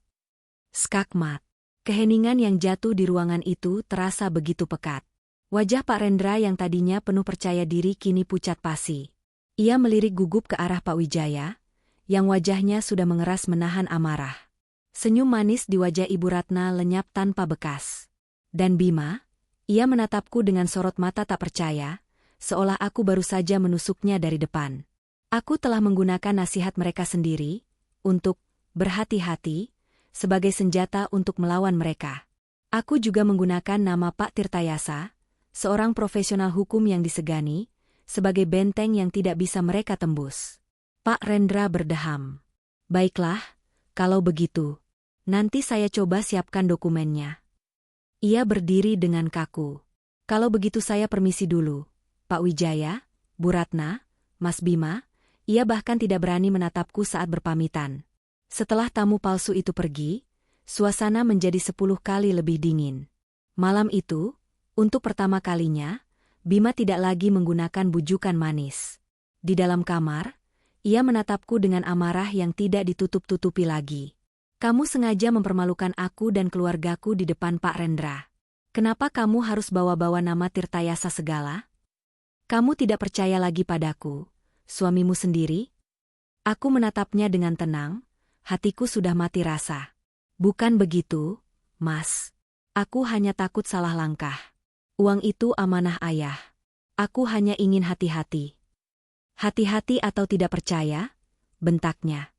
Skakmat. Keheningan yang jatuh di ruangan itu terasa begitu pekat. Wajah Pak Rendra yang tadinya penuh percaya diri kini pucat pasi. Ia melirik gugup ke arah Pak Wijaya, yang wajahnya sudah mengeras menahan amarah. Senyum manis di wajah Ibu Ratna lenyap tanpa bekas. Dan Bima, ia menatapku dengan sorot mata tak percaya, seolah aku baru saja menusuknya dari depan. Aku telah menggunakan nasihat mereka sendiri, untuk berhati-hati, sebagai senjata untuk melawan mereka. Aku juga menggunakan nama Pak Tirtayasa, seorang profesional hukum yang disegani, sebagai benteng yang tidak bisa mereka tembus. Pak Rendra berdeham. Baiklah, kalau begitu, nanti saya coba siapkan dokumennya. Ia berdiri dengan kaku. Kalau begitu saya permisi dulu, Pak Wijaya, Bu Ratna, Mas Bima. Ia bahkan tidak berani menatapku saat berpamitan. Setelah tamu palsu itu pergi, suasana menjadi 10 kali lebih dingin. Malam itu, untuk pertama kalinya, Bima tidak lagi menggunakan bujukan manis. Di dalam kamar, ia menatapku dengan amarah yang tidak ditutup-tutupi lagi. Kamu sengaja mempermalukan aku dan keluargaku di depan Pak Rendra. Kenapa kamu harus bawa-bawa nama Tirtayasa segala? Kamu tidak percaya lagi padaku, suamimu sendiri? Aku menatapnya dengan tenang, hatiku sudah mati rasa. Bukan begitu, Mas. Aku hanya takut salah langkah. Uang itu amanah ayah. Aku hanya ingin hati-hati. Hati-hati atau tidak percaya? Bentaknya.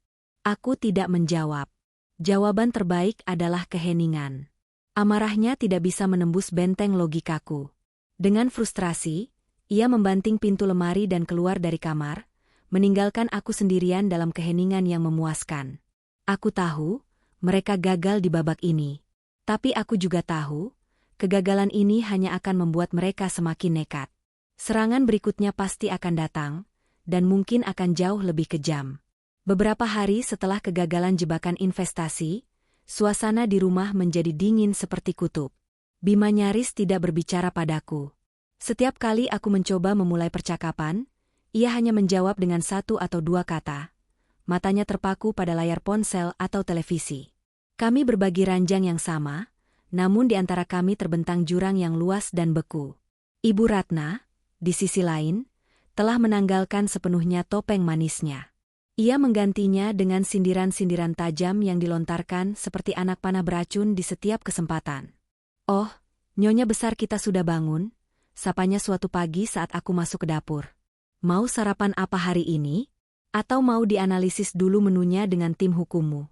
Aku tidak menjawab. Jawaban terbaik adalah keheningan. Amarahnya tidak bisa menembus benteng logikaku. Dengan frustrasi, ia membanting pintu lemari dan keluar dari kamar, meninggalkan aku sendirian dalam keheningan yang memuaskan. Aku tahu, mereka gagal di babak ini. Tapi aku juga tahu, kegagalan ini hanya akan membuat mereka semakin nekat. Serangan berikutnya pasti akan datang, dan mungkin akan jauh lebih kejam. Beberapa hari setelah kegagalan jebakan investasi, suasana di rumah menjadi dingin seperti kutub. Bima nyaris tidak berbicara padaku. Setiap kali aku mencoba memulai percakapan, ia hanya menjawab dengan 1 atau 2 kata. Matanya terpaku pada layar ponsel atau televisi. Kami berbagi ranjang yang sama, namun di antara kami terbentang jurang yang luas dan beku. Ibu Ratna, di sisi lain, telah menanggalkan sepenuhnya topeng manisnya. Ia menggantinya dengan sindiran-sindiran tajam yang dilontarkan seperti anak panah beracun di setiap kesempatan. "Oh, Nyonya besar kita sudah bangun," sapanya suatu pagi saat aku masuk ke dapur. "Mau sarapan apa hari ini? Atau mau dianalisis dulu menunya dengan tim hukummu?"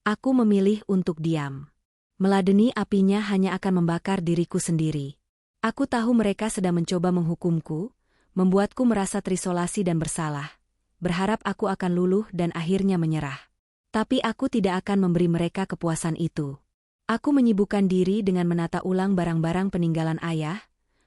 Aku memilih untuk diam. Meladeni apinya hanya akan membakar diriku sendiri. Aku tahu mereka sedang mencoba menghukumku, membuatku merasa terisolasi dan bersalah, berharap aku akan luluh dan akhirnya menyerah. Tapi aku tidak akan memberi mereka kepuasan itu. Aku menyibukkan diri dengan menata ulang barang-barang peninggalan ayah,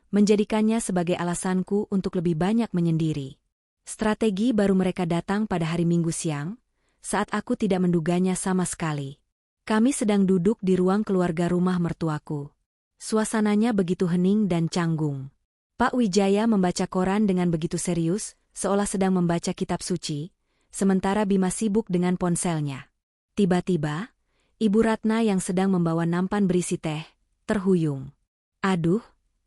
menjadikannya sebagai alasanku untuk lebih banyak menyendiri. Strategi baru mereka datang pada hari Minggu siang, saat aku tidak menduganya sama sekali. Kami sedang duduk di ruang keluarga rumah mertuaku. Suasananya begitu hening dan canggung. Pak Wijaya membaca koran dengan begitu serius, seolah sedang membaca kitab suci, sementara Bima sibuk dengan ponselnya. Tiba-tiba, Ibu Ratna yang sedang membawa nampan berisi teh, terhuyung. "Aduh,"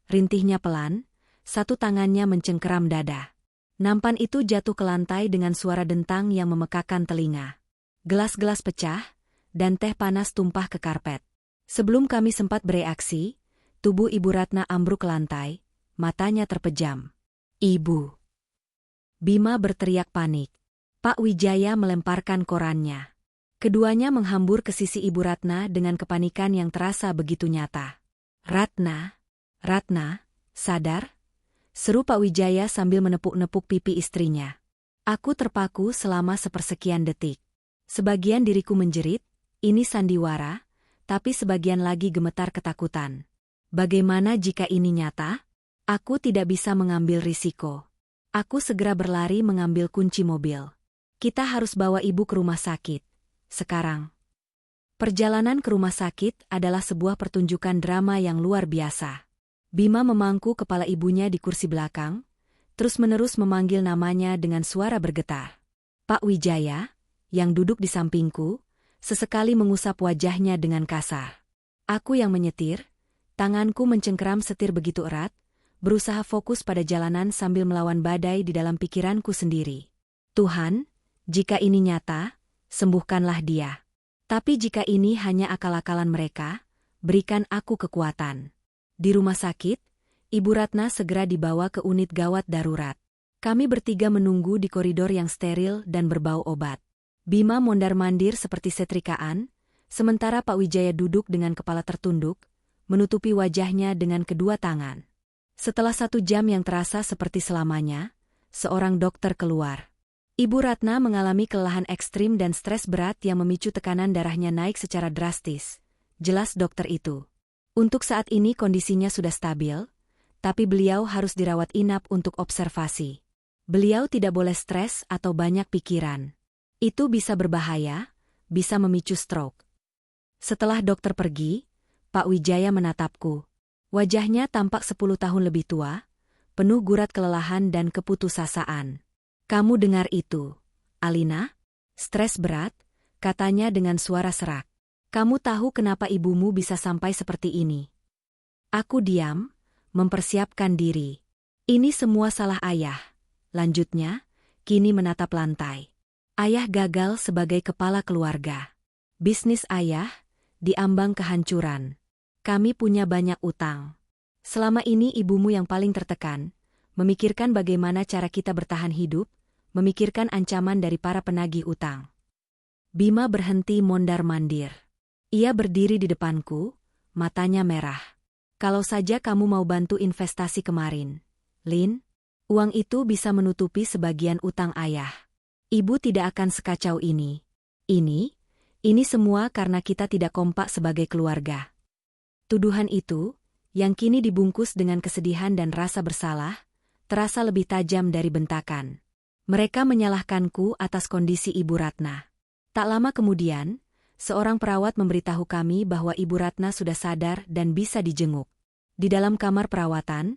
rintihnya pelan, satu tangannya mencengkeram dada. Nampan itu jatuh ke lantai dengan suara dentang yang memekakan telinga. Gelas-gelas pecah, dan teh panas tumpah ke karpet. Sebelum kami sempat bereaksi, tubuh Ibu Ratna ambruk ke lantai, matanya terpejam. "Ibu!" Bima berteriak panik. Pak Wijaya melemparkan korannya. Keduanya menghambur ke sisi Ibu Ratna dengan kepanikan yang terasa begitu nyata. "Ratna! Ratna, sadar?" seru Pak Wijaya sambil menepuk-nepuk pipi istrinya. Aku terpaku selama sepersekian detik. Sebagian diriku menjerit, ini sandiwara, tapi sebagian lagi gemetar ketakutan. Bagaimana jika ini nyata? Aku tidak bisa mengambil risiko. Aku segera berlari mengambil kunci mobil. Kita harus bawa ibu ke rumah sakit. Sekarang. Perjalanan ke rumah sakit adalah sebuah pertunjukan drama yang luar biasa. Bima memangku kepala ibunya di kursi belakang, terus-menerus memanggil namanya dengan suara bergetar. Pak Wijaya, yang duduk di sampingku, sesekali mengusap wajahnya dengan kasar. Aku yang menyetir, tanganku mencengkeram setir begitu erat, berusaha fokus pada jalanan sambil melawan badai di dalam pikiranku sendiri. Tuhan, jika ini nyata, sembuhkanlah dia. Tapi jika ini hanya akal-akalan mereka, berikan aku kekuatan. Di rumah sakit, Ibu Ratna segera dibawa ke unit gawat darurat. Kami bertiga menunggu di koridor yang steril dan berbau obat. Bima mondar-mandir seperti setrikaan, sementara Pak Wijaya duduk dengan kepala tertunduk, menutupi wajahnya dengan kedua tangan. Setelah 1 jam yang terasa seperti selamanya, seorang dokter keluar. Ibu Ratna mengalami kelelahan ekstrim dan stres berat yang memicu tekanan darahnya naik secara drastis. Jelas dokter itu. Untuk saat ini kondisinya sudah stabil, tapi beliau harus dirawat inap untuk observasi. Beliau tidak boleh stres atau banyak pikiran. Itu bisa berbahaya, bisa memicu stroke. Setelah dokter pergi, Pak Wijaya menatapku. Wajahnya tampak 10 tahun lebih tua, penuh gurat kelelahan dan keputusasaan. Kamu dengar itu, Alina? Stres berat, katanya dengan suara serak. Kamu tahu kenapa ibumu bisa sampai seperti ini? Aku diam, mempersiapkan diri. Ini semua salah ayah. Lanjutnya, kini menatap lantai. Ayah gagal sebagai kepala keluarga. Bisnis ayah diambang kehancuran. Kami punya banyak utang. Selama ini ibumu yang paling tertekan, memikirkan bagaimana cara kita bertahan hidup, memikirkan ancaman dari para penagih utang. Bima berhenti mondar-mandir. Ia berdiri di depanku, matanya merah. Kalau saja kamu mau bantu investasi kemarin, Lin, uang itu bisa menutupi sebagian utang ayah. Ibu tidak akan sekacau ini. Ini semua karena kita tidak kompak sebagai keluarga. Tuduhan itu, yang kini dibungkus dengan kesedihan dan rasa bersalah, terasa lebih tajam dari bentakan. Mereka menyalahkanku atas kondisi Ibu Ratna. Tak lama kemudian, seorang perawat memberitahu kami bahwa Ibu Ratna sudah sadar dan bisa dijenguk. Di dalam kamar perawatan,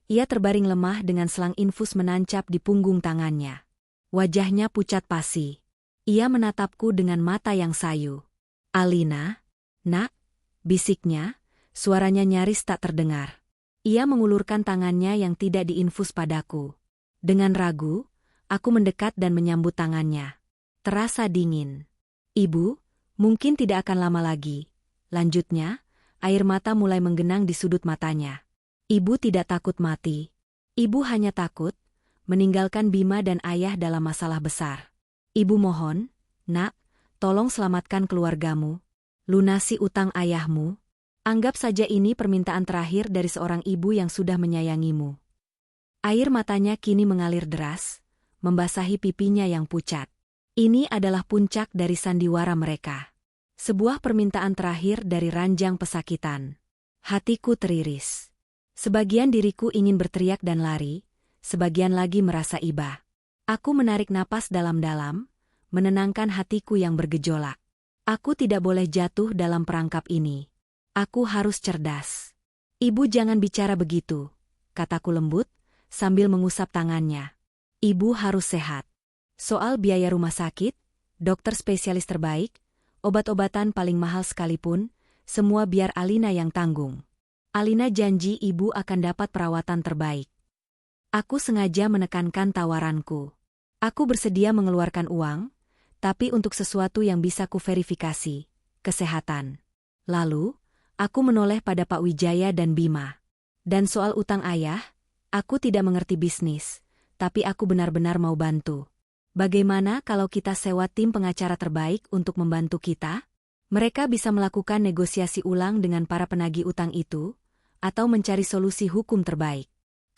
ia terbaring lemah dengan selang infus menancap di punggung tangannya. Wajahnya pucat pasi. Ia menatapku dengan mata yang sayu. Alina, nak, bisiknya, suaranya nyaris tak terdengar. Ia mengulurkan tangannya yang tidak diinfus padaku. Dengan ragu, aku mendekat dan menyambut tangannya. Terasa dingin. Ibu, mungkin tidak akan lama lagi. Lanjutnya, air mata mulai menggenang di sudut matanya. Ibu tidak takut mati. Ibu hanya takut meninggalkan Bima dan ayah dalam masalah besar. Ibu mohon, nak, tolong selamatkan keluargamu. Lunasi utang ayahmu. Anggap saja ini permintaan terakhir dari seorang ibu yang sudah menyayangimu. Air matanya kini mengalir deras, membasahi pipinya yang pucat. Ini adalah puncak dari sandiwara mereka. Sebuah permintaan terakhir dari ranjang pesakitan. Hatiku teriris. Sebagian diriku ingin berteriak dan lari, sebagian lagi merasa iba. Aku menarik napas dalam-dalam, menenangkan hatiku yang bergejolak. Aku tidak boleh jatuh dalam perangkap ini. Aku harus cerdas. Ibu jangan bicara begitu, kataku lembut, sambil mengusap tangannya. Ibu harus sehat. Soal biaya rumah sakit, dokter spesialis terbaik, obat-obatan paling mahal sekalipun, semua biar Alina yang tanggung. Alina janji ibu akan dapat perawatan terbaik. Aku sengaja menekankan tawaranku. Aku bersedia mengeluarkan uang, tapi untuk sesuatu yang bisa kuverifikasi, kesehatan. Lalu, aku menoleh pada Pak Wijaya dan Bima. Dan soal utang ayah, aku tidak mengerti bisnis, tapi aku benar-benar mau bantu. Bagaimana kalau kita sewa tim pengacara terbaik untuk membantu kita? Mereka bisa melakukan negosiasi ulang dengan para penagih utang itu, atau mencari solusi hukum terbaik.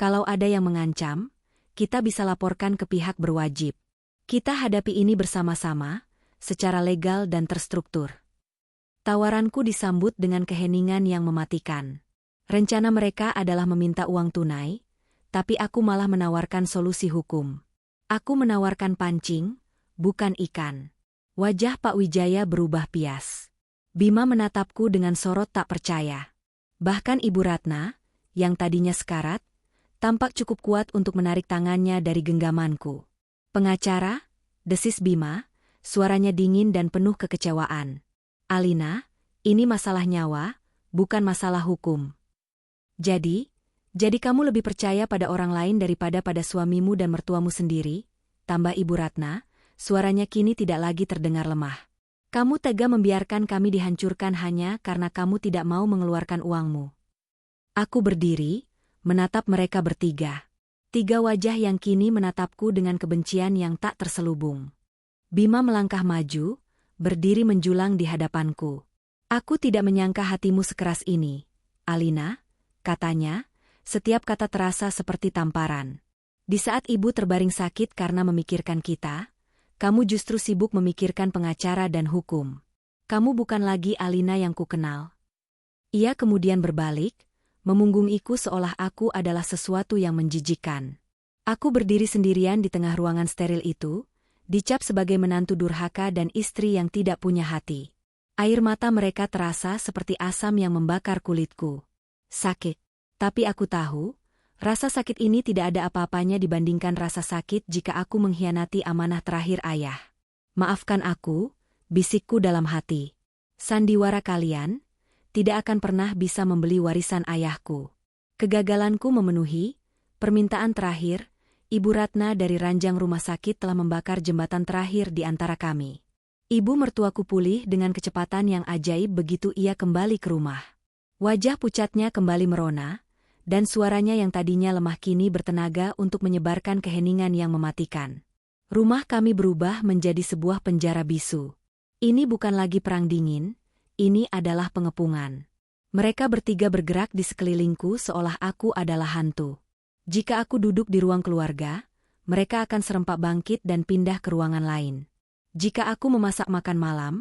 Kalau ada yang mengancam, kita bisa laporkan ke pihak berwajib. Kita hadapi ini bersama-sama, secara legal dan terstruktur. Tawaranku disambut dengan keheningan yang mematikan. Rencana mereka adalah meminta uang tunai, tapi aku malah menawarkan solusi hukum. Aku menawarkan pancing, bukan ikan. Wajah Pak Wijaya berubah pias. Bima menatapku dengan sorot tak percaya. Bahkan Ibu Ratna, yang tadinya sekarat, tampak cukup kuat untuk menarik tangannya dari genggamanku. "Pengacara?" desis Bima, suaranya dingin dan penuh kekecewaan. "Alina, ini masalah nyawa, bukan masalah hukum." Jadi kamu lebih percaya pada orang lain daripada pada suamimu dan mertuamu sendiri?" tambah Ibu Ratna, suaranya kini tidak lagi terdengar lemah. "Kamu tega membiarkan kami dihancurkan hanya karena kamu tidak mau mengeluarkan uangmu." Aku berdiri, menatap mereka bertiga. Tiga wajah yang kini menatapku dengan kebencian yang tak terselubung. Bima melangkah maju, berdiri menjulang di hadapanku. "Aku tidak menyangka hatimu sekeras ini, Alina," katanya, setiap kata terasa seperti tamparan. "Di saat ibu terbaring sakit karena memikirkan kita, kamu justru sibuk memikirkan pengacara dan hukum. Kamu bukan lagi Alina yang kukenal." Ia kemudian berbalik, memunggungiku seolah aku adalah sesuatu yang menjijikkan. Aku berdiri sendirian di tengah ruangan steril itu, dicap sebagai menantu durhaka dan istri yang tidak punya hati. Air mata mereka terasa seperti asam yang membakar kulitku. Sakit. Tapi aku tahu, rasa sakit ini tidak ada apa-apanya dibandingkan rasa sakit jika aku mengkhianati amanah terakhir ayah. "Maafkan aku," bisikku dalam hati. "Sandiwara kalian tidak akan pernah bisa membeli warisan ayahku." Kegagalanku memenuhi permintaan terakhir. Ibu Ratna dari ranjang rumah sakit telah membakar jembatan terakhir di antara kami. Ibu mertuaku pulih dengan kecepatan yang ajaib begitu ia kembali ke rumah. Wajah pucatnya kembali merona, dan suaranya yang tadinya lemah kini bertenaga untuk menyebarkan keheningan yang mematikan. Rumah kami berubah menjadi sebuah penjara bisu. Ini bukan lagi perang dingin, ini adalah pengepungan. Mereka bertiga bergerak di sekelilingku seolah aku adalah hantu. Jika aku duduk di ruang keluarga, mereka akan serempak bangkit dan pindah ke ruangan lain. Jika aku memasak makan malam,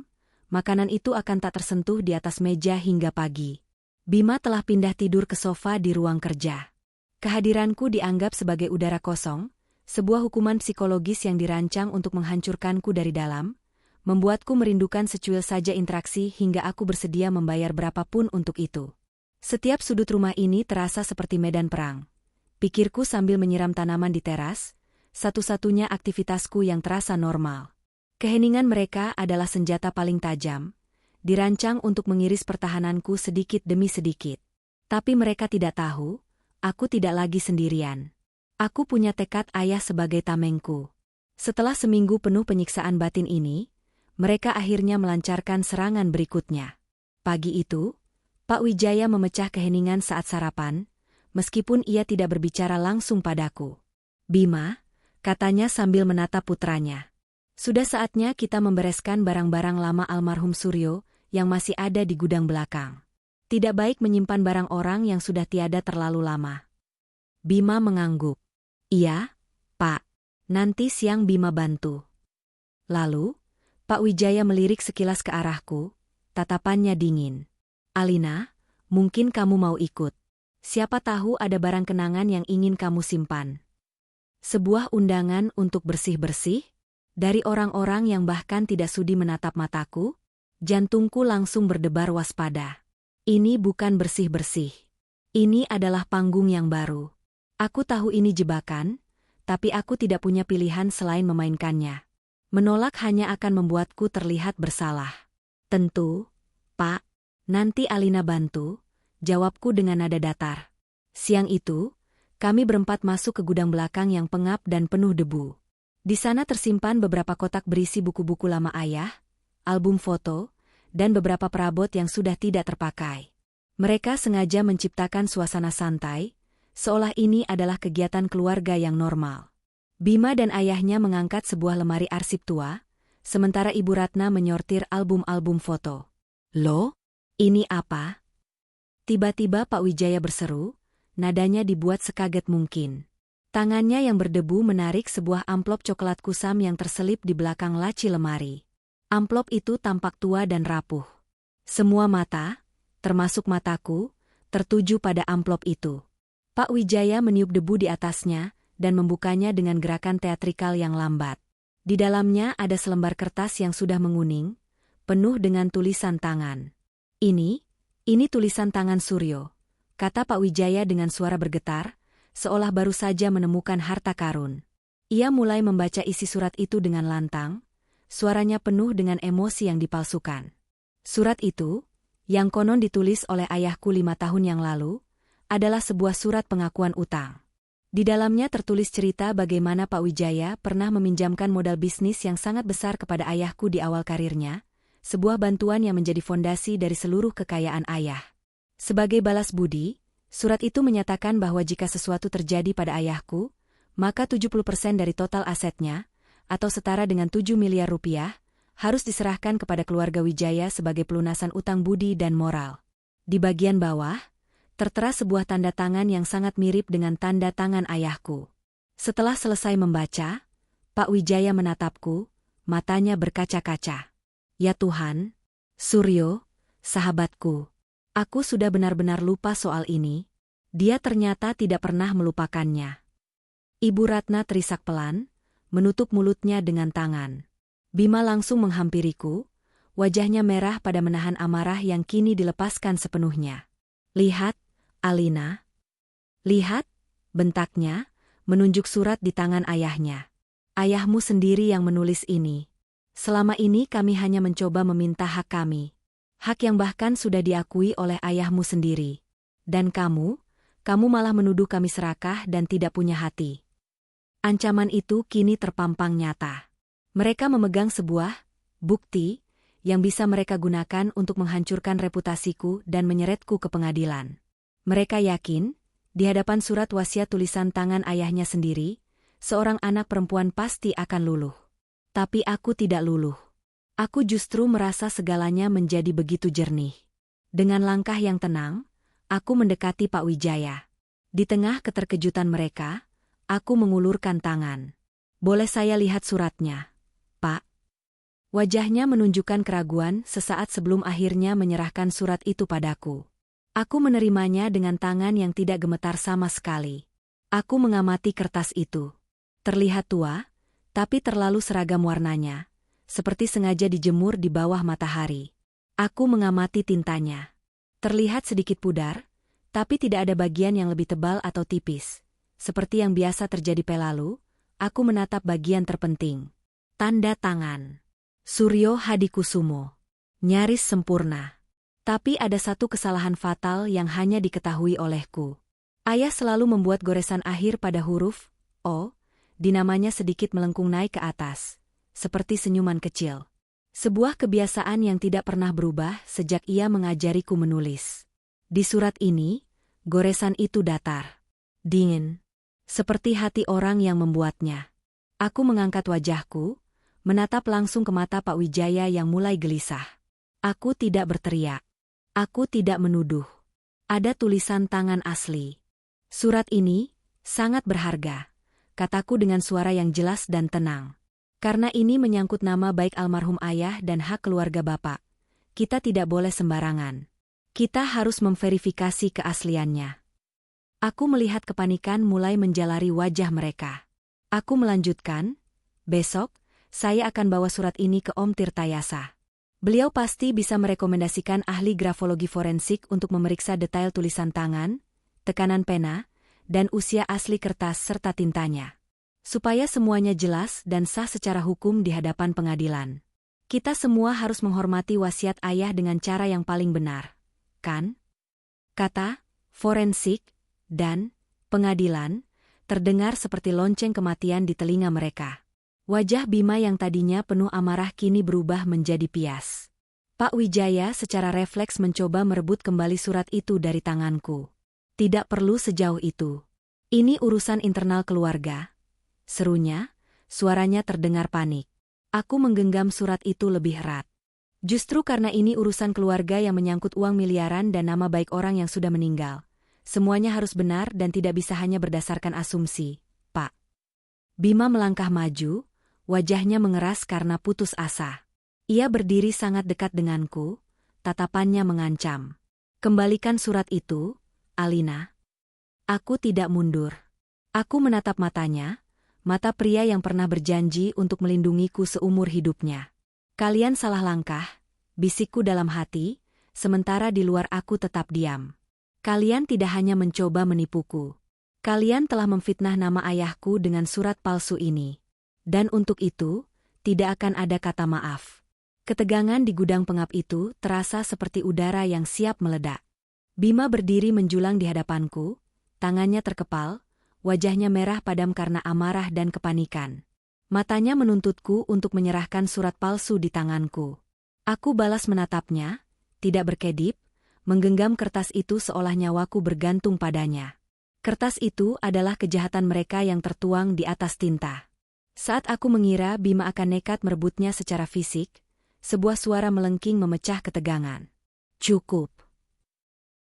makanan itu akan tak tersentuh di atas meja hingga pagi. Bima telah pindah tidur ke sofa di ruang kerja. Kehadiranku dianggap sebagai udara kosong, sebuah hukuman psikologis yang dirancang untuk menghancurkanku dari dalam, membuatku merindukan secuil saja interaksi hingga aku bersedia membayar berapapun untuk itu. Setiap sudut rumah ini terasa seperti medan perang. Pikirku sambil menyiram tanaman di teras, satu-satunya aktivitasku yang terasa normal. Keheningan mereka adalah senjata paling tajam, dirancang untuk mengiris pertahananku sedikit demi sedikit. Tapi mereka tidak tahu, aku tidak lagi sendirian. Aku punya tekad ayah sebagai tamengku. Setelah seminggu penuh penyiksaan batin ini, mereka akhirnya melancarkan serangan berikutnya. Pagi itu, Pak Wijaya memecah keheningan saat sarapan, meskipun ia tidak berbicara langsung padaku. "Bima," katanya sambil menatap putranya. "Sudah saatnya kita membereskan barang-barang lama almarhum Suryo yang masih ada di gudang belakang. Tidak baik menyimpan barang orang yang sudah tiada terlalu lama." Bima mengangguk. "Iya, Pak. Nanti siang Bima bantu." Lalu, Pak Wijaya melirik sekilas ke arahku, tatapannya dingin. "Alina, mungkin kamu mau ikut. Siapa tahu ada barang kenangan yang ingin kamu simpan." Sebuah undangan untuk bersih-bersih? Dari orang-orang yang bahkan tidak sudi menatap mataku? Jantungku langsung berdebar waspada. Ini bukan bersih-bersih. Ini adalah panggung yang baru. Aku tahu ini jebakan, tapi aku tidak punya pilihan selain memainkannya. Menolak hanya akan membuatku terlihat bersalah. "Tentu, Pak. Nanti Alina bantu," jawabku dengan nada datar. Siang itu, kami berempat masuk ke gudang belakang yang pengap dan penuh debu. Di sana tersimpan beberapa kotak berisi buku-buku lama ayah, album foto, dan beberapa perabot yang sudah tidak terpakai. Mereka sengaja menciptakan suasana santai, seolah ini adalah kegiatan keluarga yang normal. Bima dan ayahnya mengangkat sebuah lemari arsip tua, sementara Ibu Ratna menyortir album-album foto. "Loh, ini apa?" Tiba-tiba Pak Wijaya berseru, nadanya dibuat sekaget mungkin. Tangannya yang berdebu menarik sebuah amplop coklat kusam yang terselip di belakang laci lemari. Amplop itu tampak tua dan rapuh. Semua mata, termasuk mataku, tertuju pada amplop itu. Pak Wijaya meniup debu di atasnya dan membukanya dengan gerakan teatrikal yang lambat. Di dalamnya ada selembar kertas yang sudah menguning, penuh dengan tulisan tangan. Ini tulisan tangan Suryo, kata Pak Wijaya dengan suara bergetar, seolah baru saja menemukan harta karun. Ia mulai membaca isi surat itu dengan lantang, suaranya penuh dengan emosi yang dipalsukan. Surat itu, yang konon ditulis oleh ayahku 5 tahun yang lalu, adalah sebuah surat pengakuan utang. Di dalamnya tertulis cerita bagaimana Pak Wijaya pernah meminjamkan modal bisnis yang sangat besar kepada ayahku di awal karirnya, sebuah bantuan yang menjadi fondasi dari seluruh kekayaan ayah. Sebagai balas budi, surat itu menyatakan bahwa jika sesuatu terjadi pada ayahku, maka 70% dari total asetnya, atau setara dengan 7 miliar rupiah, harus diserahkan kepada keluarga Wijaya sebagai pelunasan utang budi dan moral. Di bagian bawah, tertera sebuah tanda tangan yang sangat mirip dengan tanda tangan ayahku. Setelah selesai membaca, Pak Wijaya menatapku, matanya berkaca-kaca. Ya Tuhan, Suryo, sahabatku, aku sudah benar-benar lupa soal ini. Dia ternyata tidak pernah melupakannya. Ibu Ratna terisak pelan, menutup mulutnya dengan tangan. Bima langsung menghampiriku, wajahnya merah pada menahan amarah yang kini dilepaskan sepenuhnya. Lihat, Alina. Lihat, bentaknya, menunjuk surat di tangan ayahnya. Ayahmu sendiri yang menulis ini. Selama ini kami hanya mencoba meminta hak kami. Hak yang bahkan sudah diakui oleh ayahmu sendiri. Dan kamu malah menuduh kami serakah dan tidak punya hati. Ancaman itu kini terpampang nyata. Mereka memegang sebuah bukti yang bisa mereka gunakan untuk menghancurkan reputasiku dan menyeretku ke pengadilan. Mereka yakin, di hadapan surat wasiat tulisan tangan ayahnya sendiri, seorang anak perempuan pasti akan luluh. Tapi aku tidak luluh. Aku justru merasa segalanya menjadi begitu jernih. Dengan langkah yang tenang, aku mendekati Pak Wijaya. Di tengah keterkejutan mereka, aku mengulurkan tangan. Boleh saya lihat suratnya, Pak? Wajahnya menunjukkan keraguan sesaat sebelum akhirnya menyerahkan surat itu padaku. Aku menerimanya dengan tangan yang tidak gemetar sama sekali. Aku mengamati kertas itu. Terlihat tua, tapi terlalu seragam warnanya, seperti sengaja dijemur di bawah matahari. Aku mengamati tintanya. Terlihat sedikit pudar, tapi tidak ada bagian yang lebih tebal atau tipis. Seperti yang biasa terjadi pelalu, aku menatap bagian terpenting. Tanda tangan. Suryo Hadikusumo. Nyaris sempurna. Tapi ada satu kesalahan fatal yang hanya diketahui olehku. Ayah selalu membuat goresan akhir pada huruf O, di namanya sedikit melengkung naik ke atas, seperti senyuman kecil. Sebuah kebiasaan yang tidak pernah berubah sejak ia mengajariku menulis. Di surat ini, goresan itu datar. Dingin. Seperti hati orang yang membuatnya. Aku mengangkat wajahku, menatap langsung ke mata Pak Wijaya yang mulai gelisah. Aku tidak berteriak. Aku tidak menuduh. Ada tulisan tangan asli. Surat ini sangat berharga, kataku dengan suara yang jelas dan tenang. Karena ini menyangkut nama baik almarhum ayah dan hak keluarga Bapak. Kita tidak boleh sembarangan. Kita harus memverifikasi keasliannya. Aku melihat kepanikan mulai menjalari wajah mereka. Aku melanjutkan, besok, saya akan bawa surat ini ke Om Tirtayasa. Beliau pasti bisa merekomendasikan ahli grafologi forensik untuk memeriksa detail tulisan tangan, tekanan pena, dan usia asli kertas serta tintanya. Supaya semuanya jelas dan sah secara hukum di hadapan pengadilan. Kita semua harus menghormati wasiat ayah dengan cara yang paling benar, kan? Kata forensik dan pengadilan terdengar seperti lonceng kematian di telinga mereka. Wajah Bima yang tadinya penuh amarah kini berubah menjadi pias. Pak Wijaya secara refleks mencoba merebut kembali surat itu dari tanganku. Tidak perlu sejauh itu. Ini urusan internal keluarga. Serunya, suaranya terdengar panik. Aku menggenggam surat itu lebih erat. Justru karena ini urusan keluarga yang menyangkut uang miliaran dan nama baik orang yang sudah meninggal. Semuanya harus benar dan tidak bisa hanya berdasarkan asumsi, Pak. Bima melangkah maju, wajahnya mengeras karena putus asa. Ia berdiri sangat dekat denganku, tatapannya mengancam. Kembalikan surat itu, Alina. Aku tidak mundur. Aku menatap matanya, mata pria yang pernah berjanji untuk melindungiku seumur hidupnya. Kalian salah langkah, bisikku dalam hati, sementara di luar aku tetap diam. Kalian tidak hanya mencoba menipuku. Kalian telah memfitnah nama ayahku dengan surat palsu ini. Dan untuk itu, tidak akan ada kata maaf. Ketegangan di gudang pengap itu terasa seperti udara yang siap meledak. Bima berdiri menjulang di hadapanku, tangannya terkepal, wajahnya merah padam karena amarah dan kepanikan. Matanya menuntutku untuk menyerahkan surat palsu di tanganku. Aku balas menatapnya, tidak berkedip, menggenggam kertas itu seolah nyawaku bergantung padanya. Kertas itu adalah kejahatan mereka yang tertuang di atas tinta. Saat aku mengira Bima akan nekat merebutnya secara fisik, sebuah suara melengking memecah ketegangan. Cukup.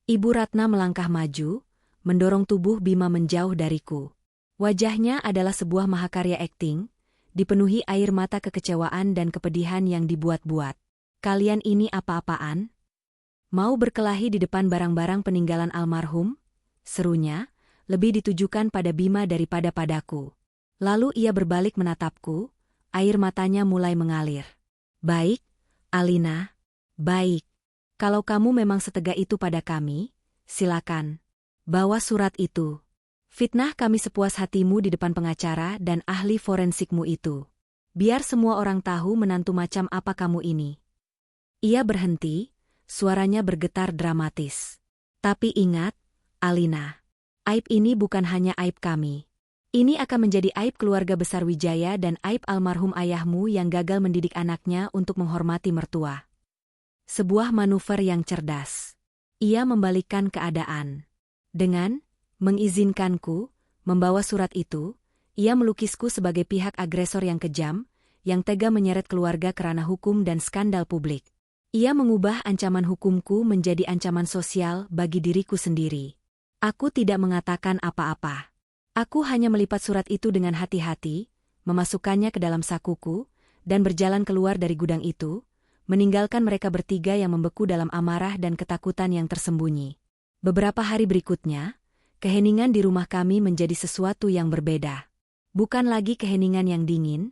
Ibu Ratna melangkah maju, mendorong tubuh Bima menjauh dariku. Wajahnya adalah sebuah mahakarya akting, dipenuhi air mata kekecewaan dan kepedihan yang dibuat-buat. Kalian ini apa-apaan? Mau berkelahi di depan barang-barang peninggalan almarhum? Serunya, lebih ditujukan pada Bima daripada padaku. Lalu ia berbalik menatapku, air matanya mulai mengalir. Baik, Alina, baik. Kalau kamu memang setegak itu pada kami, silakan. Bawa surat itu. Fitnah kami sepuas hatimu di depan pengacara dan ahli forensikmu itu. Biar semua orang tahu menantu macam apa kamu ini. Ia berhenti, suaranya bergetar dramatis. Tapi ingat, Alina, aib ini bukan hanya aib kami. Ini akan menjadi aib keluarga besar Wijaya dan aib almarhum ayahmu yang gagal mendidik anaknya untuk menghormati mertua. Sebuah manuver yang cerdas. Ia membalikkan keadaan. Dengan mengizinkanku membawa surat itu, ia melukisku sebagai pihak agresor yang kejam, yang tega menyeret keluarga kerana hukum dan skandal publik. Ia mengubah ancaman hukumku menjadi ancaman sosial bagi diriku sendiri. Aku tidak mengatakan apa-apa. Aku hanya melipat surat itu dengan hati-hati, memasukkannya ke dalam sakuku, dan berjalan keluar dari gudang itu, meninggalkan mereka bertiga yang membeku dalam amarah dan ketakutan yang tersembunyi. Beberapa hari berikutnya, keheningan di rumah kami menjadi sesuatu yang berbeda. Bukan lagi keheningan yang dingin,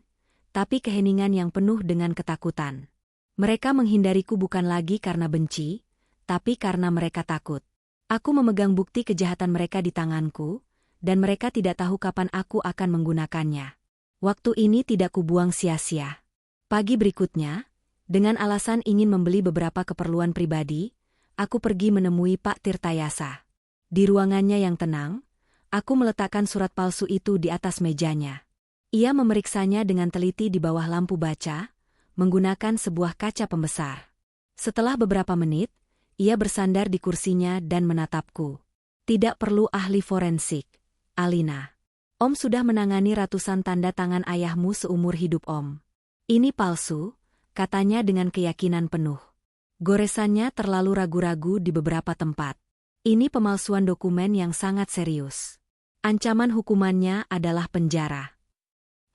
tapi keheningan yang penuh dengan ketakutan. Mereka menghindariku bukan lagi karena benci, tapi karena mereka takut. Aku memegang bukti kejahatan mereka di tanganku, dan mereka tidak tahu kapan aku akan menggunakannya. Waktu ini tidak kubuang sia-sia. Pagi berikutnya, dengan alasan ingin membeli beberapa keperluan pribadi, aku pergi menemui Pak Tirtayasa. Di ruangannya yang tenang, aku meletakkan surat palsu itu di atas mejanya. Ia memeriksanya dengan teliti di bawah lampu baca, menggunakan sebuah kaca pembesar. Setelah beberapa menit, ia bersandar di kursinya dan menatapku. Tidak perlu ahli forensik, Alina. Om sudah menangani ratusan tanda tangan ayahmu seumur hidup Om. Ini palsu, katanya dengan keyakinan penuh. Goresannya terlalu ragu-ragu di beberapa tempat. Ini pemalsuan dokumen yang sangat serius. Ancaman hukumannya adalah penjara.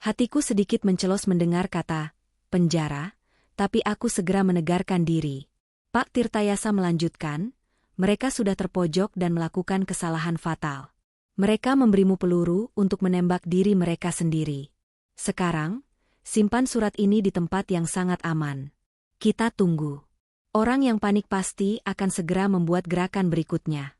Hatiku sedikit mencelos mendengar kata penjara, tapi aku segera menegarkan diri. Pak Tirtayasa melanjutkan, mereka sudah terpojok dan melakukan kesalahan fatal. Mereka memberimu peluru untuk menembak diri mereka sendiri. Sekarang, simpan surat ini di tempat yang sangat aman. Kita tunggu. Orang yang panik pasti akan segera membuat gerakan berikutnya.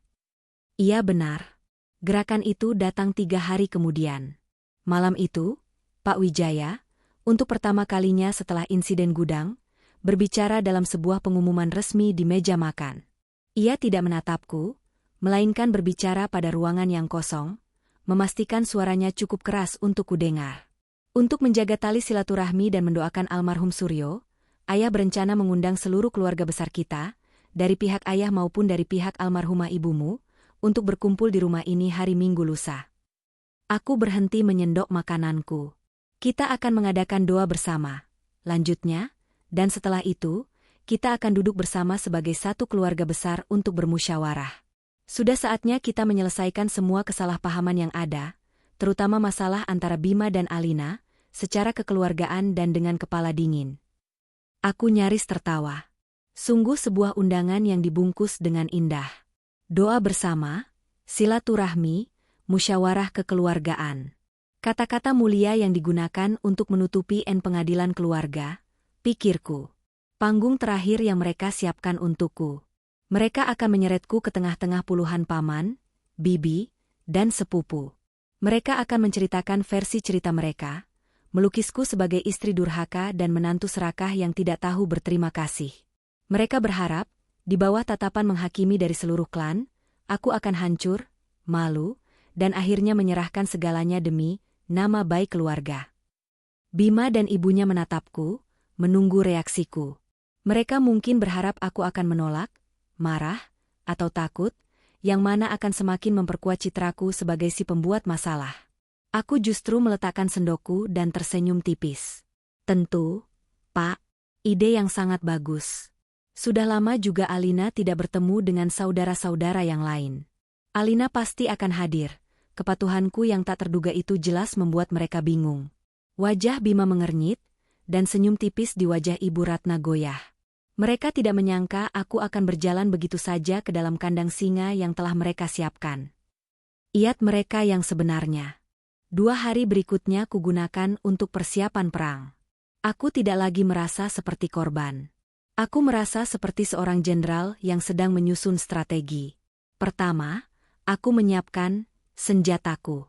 Iya benar. Gerakan itu datang 3 hari kemudian. Malam itu, Pak Wijaya, untuk pertama kalinya setelah insiden gudang, berbicara dalam sebuah pengumuman resmi di meja makan. Ia tidak menatapku, melainkan berbicara pada ruangan yang kosong, memastikan suaranya cukup keras untuk kudengar. Untuk menjaga tali silaturahmi dan mendoakan almarhum Suryo, ayah berencana mengundang seluruh keluarga besar kita, dari pihak ayah maupun dari pihak almarhumah ibumu, untuk berkumpul di rumah ini hari Minggu lusa. Aku berhenti menyendok makananku. Kita akan mengadakan doa bersama, lanjutnya, dan setelah itu, kita akan duduk bersama sebagai satu keluarga besar untuk bermusyawarah. Sudah saatnya kita menyelesaikan semua kesalahpahaman yang ada, terutama masalah antara Bima dan Alina, secara kekeluargaan dan dengan kepala dingin. Aku nyaris tertawa. Sungguh sebuah undangan yang dibungkus dengan indah. Doa bersama, silaturahmi, musyawarah kekeluargaan. Kata-kata mulia yang digunakan untuk menutupi pengadilan keluarga, pikirku. Panggung terakhir yang mereka siapkan untukku. Mereka akan menyeretku ke tengah-tengah puluhan paman, bibi, dan sepupu. Mereka akan menceritakan versi cerita mereka, melukisku sebagai istri durhaka dan menantu serakah yang tidak tahu berterima kasih. Mereka berharap, di bawah tatapan menghakimi dari seluruh klan, aku akan hancur, malu, dan akhirnya menyerahkan segalanya demi nama baik keluarga. Bima dan ibunya menatapku, menunggu reaksiku. Mereka mungkin berharap aku akan menolak, marah, atau takut, yang mana akan semakin memperkuat citraku sebagai si pembuat masalah. Aku justru meletakkan sendokku dan tersenyum tipis. Tentu, Pak, ide yang sangat bagus. Sudah lama juga Alina tidak bertemu dengan saudara-saudara yang lain. Alina pasti akan hadir. Kepatuhanku yang tak terduga itu jelas membuat mereka bingung. Wajah Bima mengernyit, dan senyum tipis di wajah Ibu Ratna goyah. Mereka tidak menyangka aku akan berjalan begitu saja ke dalam kandang singa yang telah mereka siapkan. Iat mereka yang sebenarnya. 2 hari berikutnya kugunakan untuk persiapan perang. Aku tidak lagi merasa seperti korban. Aku merasa seperti seorang jenderal yang sedang menyusun strategi. Pertama, aku menyiapkan senjataku.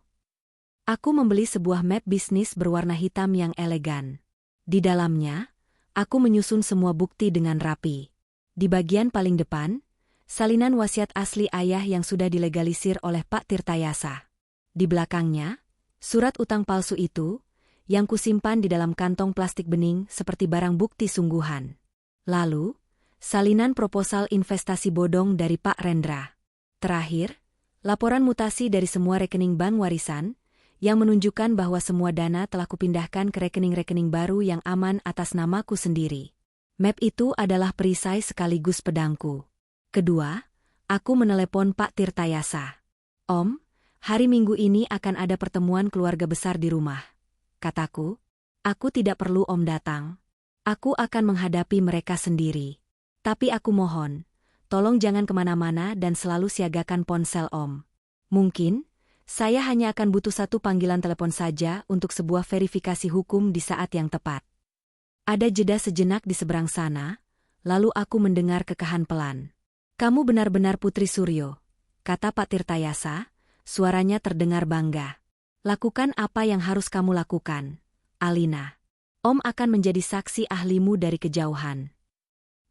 Aku membeli sebuah map bisnis berwarna hitam yang elegan. Di dalamnya, aku menyusun semua bukti dengan rapi. Di bagian paling depan, salinan wasiat asli ayah yang sudah dilegalisir oleh Pak Tirtayasa. Di belakangnya, surat utang palsu itu, yang kusimpan di dalam kantong plastik bening seperti barang bukti sungguhan. Lalu, salinan proposal investasi bodong dari Pak Rendra. Terakhir, laporan mutasi dari semua rekening bank warisan, yang menunjukkan bahwa semua dana telah kupindahkan ke rekening-rekening baru yang aman atas namaku sendiri. Map itu adalah perisai sekaligus pedangku. Kedua, aku menelepon Pak Tirtayasa. Om, hari Minggu ini akan ada pertemuan keluarga besar di rumah. Kataku, aku tidak perlu Om datang. Aku akan menghadapi mereka sendiri. Tapi aku mohon, tolong jangan kemana-mana dan selalu siagakan ponsel Om. Mungkin, saya hanya akan butuh 1 panggilan telepon saja untuk sebuah verifikasi hukum di saat yang tepat. Ada jeda sejenak di seberang sana, lalu aku mendengar kekahan pelan. Kamu benar-benar Putri Suryo, kata Pak Tirtayasa, suaranya terdengar bangga. Lakukan apa yang harus kamu lakukan, Alina. Om akan menjadi saksi ahlimu dari kejauhan.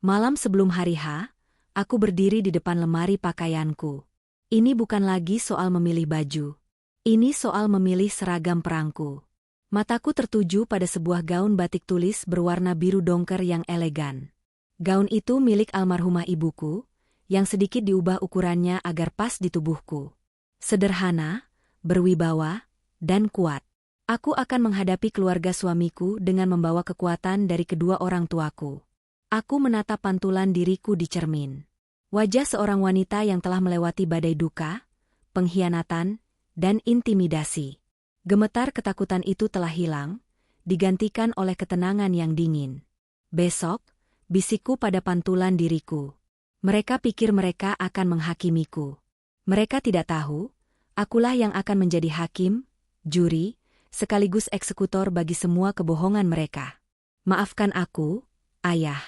Malam sebelum hari H, aku berdiri di depan lemari pakaianku. Ini bukan lagi soal memilih baju. Ini soal memilih seragam perangku. Mataku tertuju pada sebuah gaun batik tulis berwarna biru dongker yang elegan. Gaun itu milik almarhumah ibuku, yang sedikit diubah ukurannya agar pas di tubuhku. Sederhana, berwibawa, dan kuat. Aku akan menghadapi keluarga suamiku dengan membawa kekuatan dari kedua orang tuaku. Aku menatap pantulan diriku di cermin. Wajah seorang wanita yang telah melewati badai duka, pengkhianatan, dan intimidasi. Gemetar ketakutan itu telah hilang, digantikan oleh ketenangan yang dingin. Besok, bisikku pada pantulan diriku. Mereka pikir mereka akan menghakimiku. Mereka tidak tahu, akulah yang akan menjadi hakim, juri, sekaligus eksekutor bagi semua kebohongan mereka. Maafkan aku, Ayah.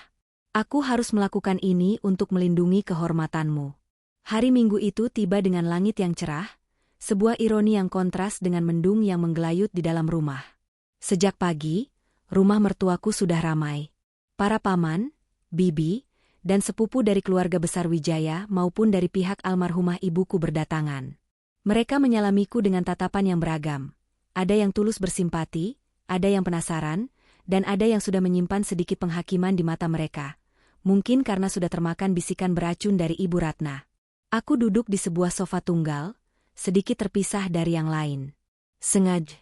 Aku harus melakukan ini untuk melindungi kehormatanmu. Hari Minggu itu tiba dengan langit yang cerah, sebuah ironi yang kontras dengan mendung yang menggelayut di dalam rumah. Sejak pagi, rumah mertuaku sudah ramai. Para paman, bibi, dan sepupu dari keluarga besar Wijaya maupun dari pihak almarhumah ibuku berdatangan. Mereka menyalamiku dengan tatapan yang beragam. Ada yang tulus bersimpati, ada yang penasaran, dan ada yang sudah menyimpan sedikit penghakiman di mata mereka. Mungkin karena sudah termakan bisikan beracun dari Ibu Ratna. Aku duduk di sebuah sofa tunggal, sedikit terpisah dari yang lain. Sengaja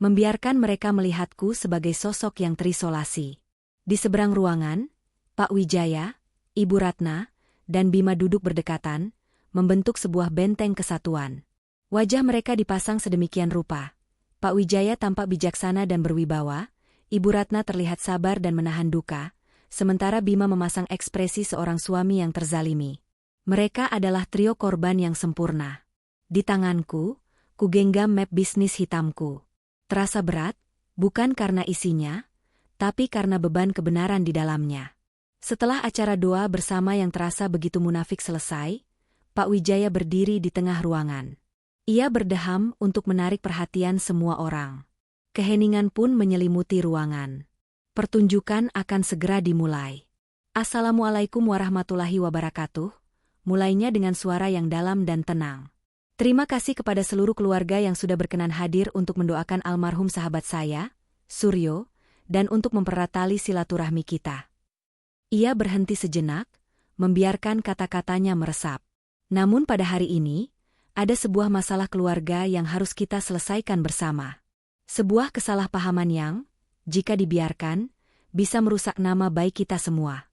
membiarkan mereka melihatku sebagai sosok yang terisolasi. Di seberang ruangan, Pak Wijaya, Ibu Ratna, dan Bima duduk berdekatan, membentuk sebuah benteng kesatuan. Wajah mereka dipasang sedemikian rupa. Pak Wijaya tampak bijaksana dan berwibawa, Ibu Ratna terlihat sabar dan menahan duka, sementara Bima memasang ekspresi seorang suami yang terzalimi. Mereka adalah trio korban yang sempurna. Di tanganku, ku genggam map bisnis hitamku. Terasa berat, bukan karena isinya, tapi karena beban kebenaran di dalamnya. Setelah acara doa bersama yang terasa begitu munafik selesai, Pak Wijaya berdiri di tengah ruangan. Ia berdeham untuk menarik perhatian semua orang. Keheningan pun menyelimuti ruangan. Pertunjukan akan segera dimulai. Assalamualaikum warahmatullahi wabarakatuh, mulainya dengan suara yang dalam dan tenang. Terima kasih kepada seluruh keluarga yang sudah berkenan hadir untuk mendoakan almarhum sahabat saya, Suryo, dan untuk mempererat tali silaturahmi kita. Ia berhenti sejenak, membiarkan kata-katanya meresap. Namun pada hari ini, ada sebuah masalah keluarga yang harus kita selesaikan bersama. Sebuah kesalahpahaman yang, jika dibiarkan, bisa merusak nama baik kita semua.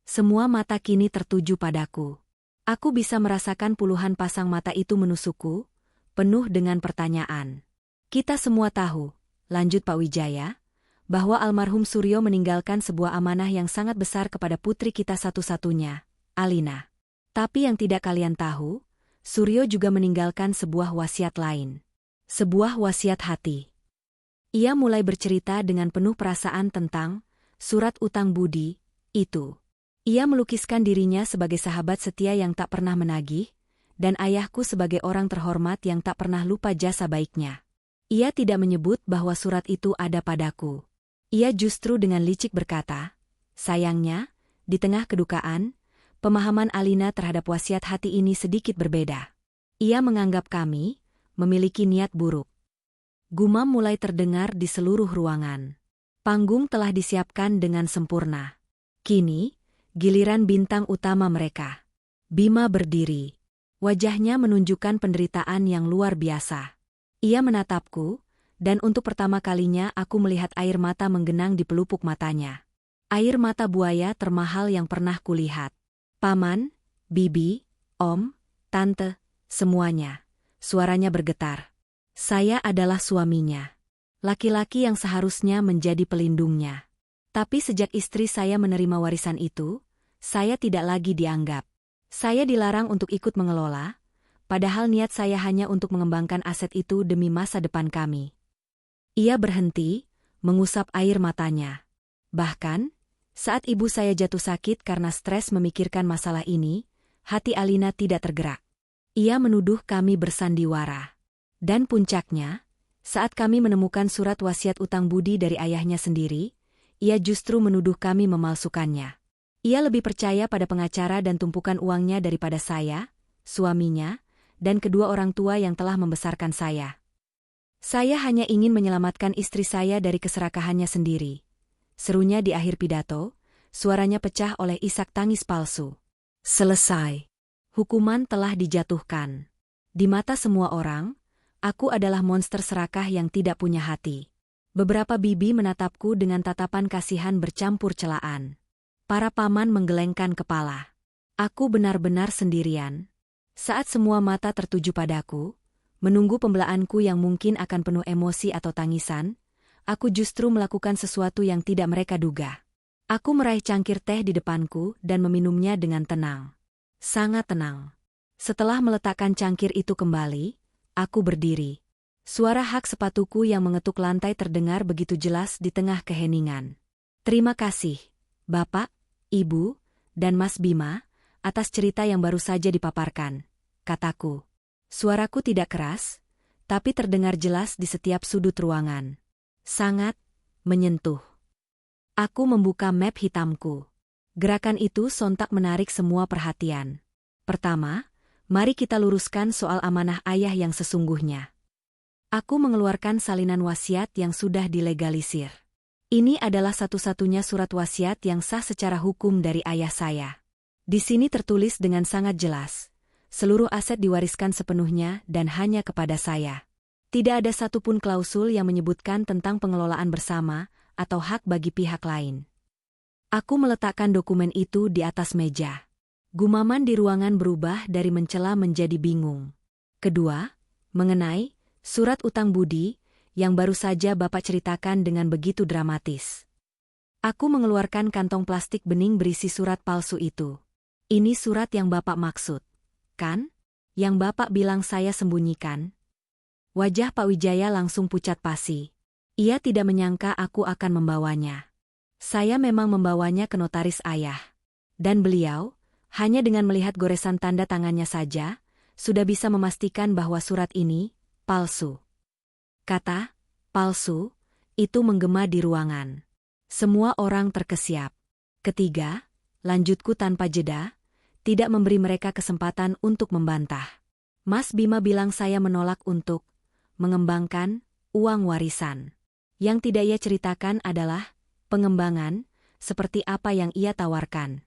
Semua mata kini tertuju padaku. Aku bisa merasakan puluhan pasang mata itu menusukku, penuh dengan pertanyaan. Kita semua tahu, lanjut Pak Wijaya, bahwa almarhum Suryo meninggalkan sebuah amanah yang sangat besar kepada putri kita satu-satunya, Alina. Tapi yang tidak kalian tahu, Suryo juga meninggalkan sebuah wasiat lain. Sebuah wasiat hati. Ia mulai bercerita dengan penuh perasaan tentang surat utang budi itu. Ia melukiskan dirinya sebagai sahabat setia yang tak pernah menagih, dan ayahku sebagai orang terhormat yang tak pernah lupa jasa baiknya. Ia tidak menyebut bahwa surat itu ada padaku. Ia justru dengan licik berkata, sayangnya, di tengah kedukaan, pemahaman Alina terhadap wasiat hati ini sedikit berbeda. Ia menganggap kami memiliki niat buruk. Gumam mulai terdengar di seluruh ruangan. Panggung telah disiapkan dengan sempurna. Kini, giliran bintang utama mereka. Bima berdiri. Wajahnya menunjukkan penderitaan yang luar biasa. Ia menatapku, dan untuk pertama kalinya aku melihat air mata menggenang di pelupuk matanya. Air mata buaya termahal yang pernah kulihat. Paman, bibi, om, tante, semuanya. Suaranya bergetar. Saya adalah suaminya. Laki-laki yang seharusnya menjadi pelindungnya. Tapi sejak istri saya menerima warisan itu, saya tidak lagi dianggap. Saya dilarang untuk ikut mengelola, padahal niat saya hanya untuk mengembangkan aset itu demi masa depan kami. Ia berhenti, mengusap air matanya. Bahkan, saat ibu saya jatuh sakit karena stres memikirkan masalah ini, hati Alina tidak tergerak. Ia menuduh kami bersandiwara. Dan puncaknya, saat kami menemukan surat wasiat utang budi dari ayahnya sendiri, ia justru menuduh kami memalsukannya. Ia lebih percaya pada pengacara dan tumpukan uangnya daripada saya, suaminya, dan kedua orang tua yang telah membesarkan saya. Saya hanya ingin menyelamatkan istri saya dari keserakahannya sendiri. Serunya di akhir pidato, suaranya pecah oleh isak tangis palsu. Selesai. Hukuman telah dijatuhkan. Di mata semua orang, aku adalah monster serakah yang tidak punya hati. Beberapa bibi menatapku dengan tatapan kasihan bercampur celaan. Para paman menggelengkan kepala. Aku benar-benar sendirian. Saat semua mata tertuju padaku, menunggu pembelaanku yang mungkin akan penuh emosi atau tangisan, aku justru melakukan sesuatu yang tidak mereka duga. Aku meraih cangkir teh di depanku dan meminumnya dengan tenang. Sangat tenang. Setelah meletakkan cangkir itu kembali, aku berdiri. Suara hak sepatuku yang mengetuk lantai terdengar begitu jelas di tengah keheningan. Terima kasih, Bapak, Ibu, dan Mas Bima, atas cerita yang baru saja dipaparkan, kataku. Suaraku tidak keras, tapi terdengar jelas di setiap sudut ruangan. Sangat menyentuh. Aku membuka map hitamku. Gerakan itu sontak menarik semua perhatian. Pertama, mari kita luruskan soal amanah ayah yang sesungguhnya. Aku mengeluarkan salinan wasiat yang sudah dilegalisir. Ini adalah satu-satunya surat wasiat yang sah secara hukum dari ayah saya. Di sini tertulis dengan sangat jelas, seluruh aset diwariskan sepenuhnya dan hanya kepada saya. Tidak ada satupun klausul yang menyebutkan tentang pengelolaan bersama atau hak bagi pihak lain. Aku meletakkan dokumen itu di atas meja. Gumaman di ruangan berubah dari mencela menjadi bingung. Kedua, mengenai surat utang budi yang baru saja Bapak ceritakan dengan begitu dramatis. Aku mengeluarkan kantong plastik bening berisi surat palsu itu. Ini surat yang Bapak maksud, kan? Yang Bapak bilang saya sembunyikan? Wajah Pak Wijaya langsung pucat pasi. Ia tidak menyangka aku akan membawanya. Saya memang membawanya ke notaris ayah. Dan beliau, hanya dengan melihat goresan tanda tangannya saja, sudah bisa memastikan bahwa surat ini palsu. Kata palsu itu menggema di ruangan. Semua orang terkesiap. Ketiga, lanjutku tanpa jeda, tidak memberi mereka kesempatan untuk membantah. Mas Bima bilang saya menolak untuk mengembangkan uang warisan. Yang tidak ia ceritakan adalah pengembangan, seperti apa yang ia tawarkan.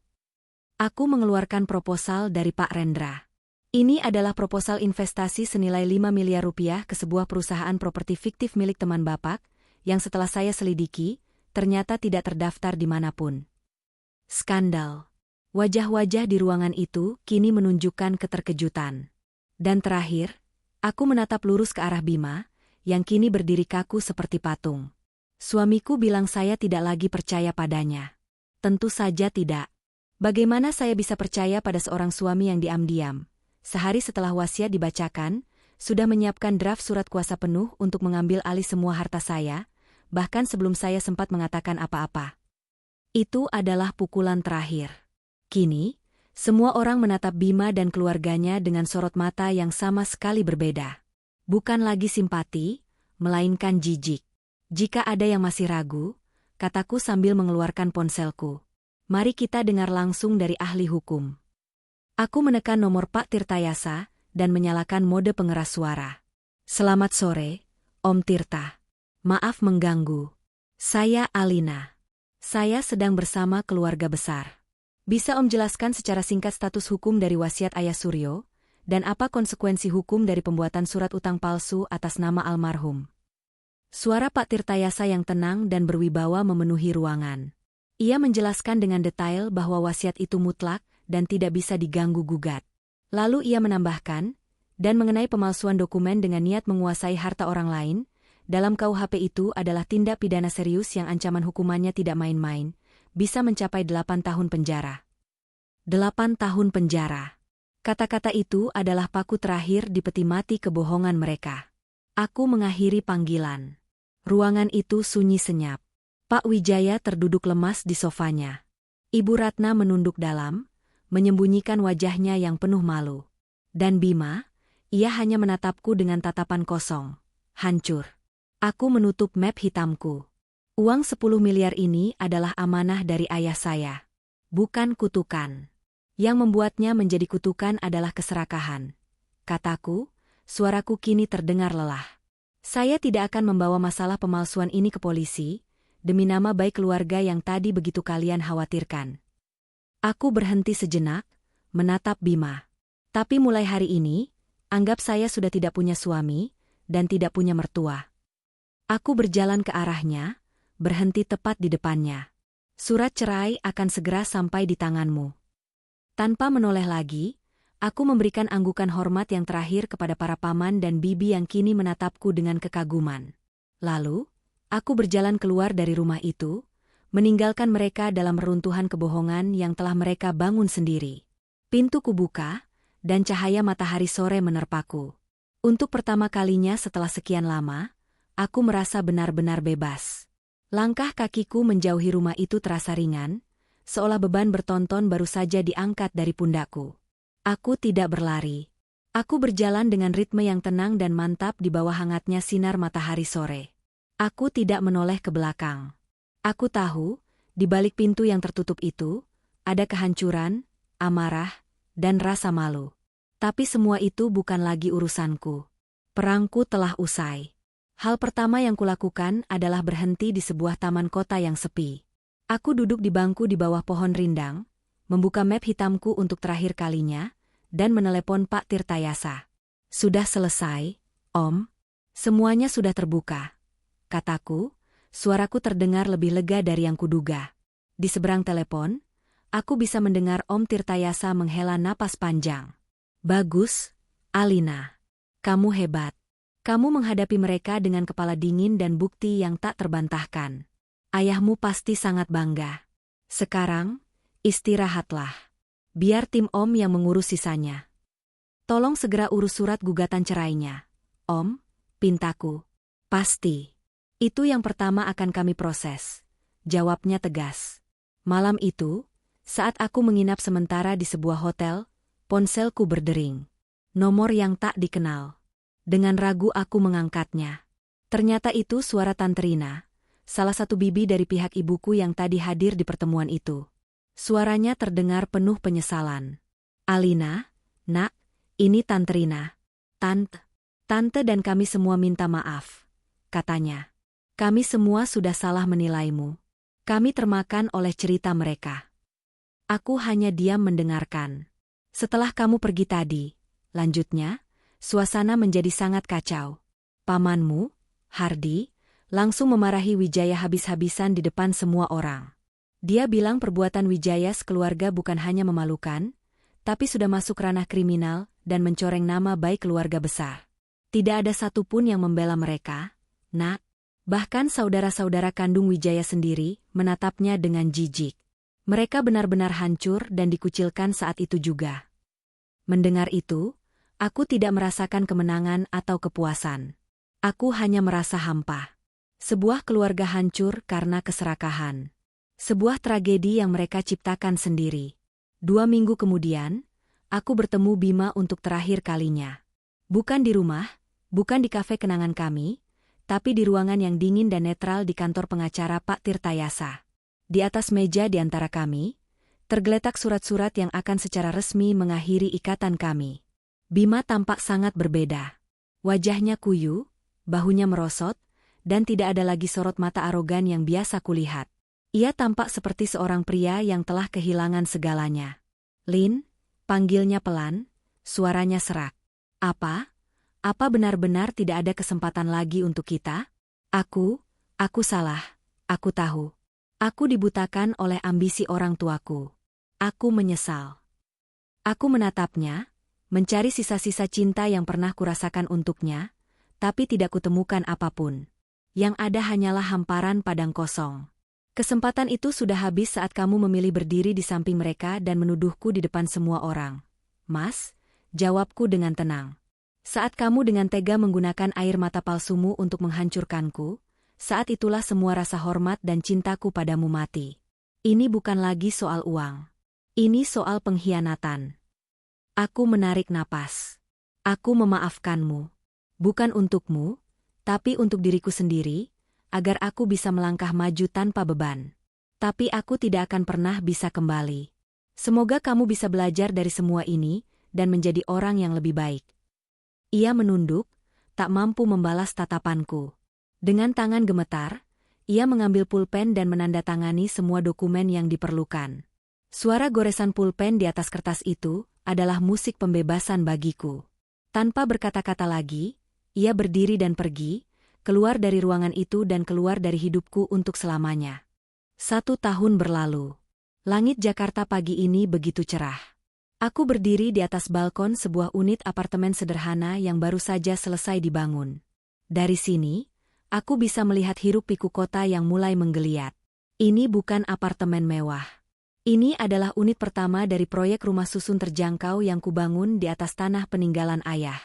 Aku mengeluarkan proposal dari Pak Rendra. Ini adalah proposal investasi senilai 5 miliar rupiah ke sebuah perusahaan properti fiktif milik teman Bapak, yang setelah saya selidiki, ternyata tidak terdaftar dimanapun. Skandal. Wajah-wajah di ruangan itu kini menunjukkan keterkejutan. Dan terakhir, aku menatap lurus ke arah Bima, yang kini berdiri kaku seperti patung. Suamiku bilang saya tidak lagi percaya padanya. Tentu saja tidak. Bagaimana saya bisa percaya pada seorang suami yang diam-diam, sehari setelah wasiat dibacakan, sudah menyiapkan draft surat kuasa penuh untuk mengambil alih semua harta saya, bahkan sebelum saya sempat mengatakan apa-apa. Itu adalah pukulan terakhir. Kini, semua orang menatap Bima dan keluarganya dengan sorot mata yang sama sekali berbeda. Bukan lagi simpati, melainkan jijik. Jika ada yang masih ragu, kataku sambil mengeluarkan ponselku. Mari kita dengar langsung dari ahli hukum. Aku menekan nomor Pak Tirtayasa dan menyalakan mode pengeras suara. Selamat sore, Om Tirta. Maaf mengganggu. Saya Alina. Saya sedang bersama keluarga besar. Bisa Om jelaskan secara singkat status hukum dari wasiat Ayah Suryo, dan apa konsekuensi hukum dari pembuatan surat utang palsu atas nama almarhum? Suara Pak Tirtayasa yang tenang dan berwibawa memenuhi ruangan. Ia menjelaskan dengan detail bahwa wasiat itu mutlak dan tidak bisa diganggu-gugat. Lalu ia menambahkan, dan mengenai pemalsuan dokumen dengan niat menguasai harta orang lain, dalam KUHP itu adalah tindak pidana serius yang ancaman hukumannya tidak main-main, bisa mencapai 8 tahun penjara. 8 tahun penjara. Kata-kata itu adalah paku terakhir di peti mati kebohongan mereka. Aku mengakhiri panggilan. Ruangan itu sunyi senyap. Pak Wijaya terduduk lemas di sofanya. Ibu Ratna menunduk dalam, menyembunyikan wajahnya yang penuh malu. Dan Bima, ia hanya menatapku dengan tatapan kosong. Hancur. Aku menutup map hitamku. Uang 10 miliar ini adalah amanah dari ayah saya. Bukan kutukan. Yang membuatnya menjadi kutukan adalah keserakahan. Kataku, suaraku kini terdengar lelah. Saya tidak akan membawa masalah pemalsuan ini ke polisi, demi nama baik keluarga yang tadi begitu kalian khawatirkan. Aku berhenti sejenak, menatap Bima. Tapi mulai hari ini, anggap saya sudah tidak punya suami, dan tidak punya mertua. Aku berjalan ke arahnya, berhenti tepat di depannya. Surat cerai akan segera sampai di tanganmu. Tanpa menoleh lagi, aku memberikan anggukan hormat yang terakhir kepada para paman dan bibi yang kini menatapku dengan kekaguman. Lalu, aku berjalan keluar dari rumah itu, meninggalkan mereka dalam reruntuhan kebohongan yang telah mereka bangun sendiri. Pintu kubuka, dan cahaya matahari sore menerpaku. Untuk pertama kalinya setelah sekian lama, aku merasa benar-benar bebas. Langkah kakiku menjauhi rumah itu terasa ringan, seolah beban bertonton baru saja diangkat dari pundakku. Aku tidak berlari. Aku berjalan dengan ritme yang tenang dan mantap di bawah hangatnya sinar matahari sore. Aku tidak menoleh ke belakang. Aku tahu, di balik pintu yang tertutup itu, ada kehancuran, amarah, dan rasa malu. Tapi semua itu bukan lagi urusanku. Perangku telah usai. Hal pertama yang kulakukan adalah berhenti di sebuah taman kota yang sepi. Aku duduk di bangku di bawah pohon rindang, membuka map hitamku untuk terakhir kalinya, dan menelepon Pak Tirtayasa. Sudah selesai, Om. Semuanya sudah terbuka. Kataku, suaraku terdengar lebih lega dari yang kuduga. Di seberang telepon, aku bisa mendengar Om Tirtayasa menghela napas panjang. Bagus, Alina. Kamu hebat. Kamu menghadapi mereka dengan kepala dingin dan bukti yang tak terbantahkan. Ayahmu pasti sangat bangga. Sekarang, istirahatlah. Biar tim Om yang mengurus sisanya. Tolong segera urus surat gugatan cerainya. Om, pintaku. Pasti. Itu yang pertama akan kami proses. Jawabnya tegas. Malam itu, saat aku menginap sementara di sebuah hotel, ponselku berdering. Nomor yang tak dikenal. Dengan ragu aku mengangkatnya. Ternyata itu suara Tante Rina, salah satu bibi dari pihak ibuku yang tadi hadir di pertemuan itu. Suaranya terdengar penuh penyesalan. Alina, nak, ini Tante Rina. Tante dan kami semua minta maaf, katanya. Kami semua sudah salah menilaimu. Kami termakan oleh cerita mereka. Aku hanya diam mendengarkan. Setelah kamu pergi tadi, lanjutnya, suasana menjadi sangat kacau. Pamanmu, Hardi, langsung memarahi Wijaya habis-habisan di depan semua orang. Dia bilang perbuatan Wijaya sekeluarga bukan hanya memalukan, tapi sudah masuk ranah kriminal dan mencoreng nama baik keluarga besar. Tidak ada satupun yang membela mereka, nak. Bahkan saudara-saudara kandung Wijaya sendiri menatapnya dengan jijik. Mereka benar-benar hancur dan dikucilkan saat itu juga. Mendengar itu, aku tidak merasakan kemenangan atau kepuasan. Aku hanya merasa hampa. Sebuah keluarga hancur karena keserakahan. Sebuah tragedi yang mereka ciptakan sendiri. 2 minggu kemudian, aku bertemu Bima untuk terakhir kalinya. Bukan di rumah, bukan di kafe kenangan kami, tapi di ruangan yang dingin dan netral di kantor pengacara Pak Tirtayasa. Di atas meja di antara kami, tergeletak surat-surat yang akan secara resmi mengakhiri ikatan kami. Bima tampak sangat berbeda. Wajahnya kuyu, bahunya merosot, dan tidak ada lagi sorot mata arogan yang biasa kulihat. Ia tampak seperti seorang pria yang telah kehilangan segalanya. Lin, panggilnya pelan, suaranya serak. Apa? Apa benar-benar tidak ada kesempatan lagi untuk kita? Aku salah, aku tahu. Aku dibutakan oleh ambisi orang tuaku. Aku menyesal. Aku menatapnya, mencari sisa-sisa cinta yang pernah kurasakan untuknya, tapi tidak kutemukan apapun. Yang ada hanyalah hamparan padang kosong. Kesempatan itu sudah habis saat kamu memilih berdiri di samping mereka dan menuduhku di depan semua orang. Mas, jawabku dengan tenang. Saat kamu dengan tega menggunakan air mata palsumu untuk menghancurkanku, saat itulah semua rasa hormat dan cintaku padamu mati. Ini bukan lagi soal uang. Ini soal pengkhianatan. Aku menarik napas. Aku memaafkanmu. Bukan untukmu, tapi untuk diriku sendiri, agar aku bisa melangkah maju tanpa beban. Tapi aku tidak akan pernah bisa kembali. Semoga kamu bisa belajar dari semua ini dan menjadi orang yang lebih baik. Ia menunduk, tak mampu membalas tatapanku. Dengan tangan gemetar, ia mengambil pulpen dan menandatangani semua dokumen yang diperlukan. Suara goresan pulpen di atas kertas itu adalah musik pembebasan bagiku. Tanpa berkata-kata lagi, ia berdiri dan pergi, keluar dari ruangan itu dan keluar dari hidupku untuk selamanya. 1 tahun berlalu. Langit Jakarta pagi ini begitu cerah. Aku berdiri di atas balkon sebuah unit apartemen sederhana yang baru saja selesai dibangun. Dari sini, aku bisa melihat hiruk-pikuk kota yang mulai menggeliat. Ini bukan apartemen mewah. Ini adalah unit pertama dari proyek rumah susun terjangkau yang kubangun di atas tanah peninggalan ayah.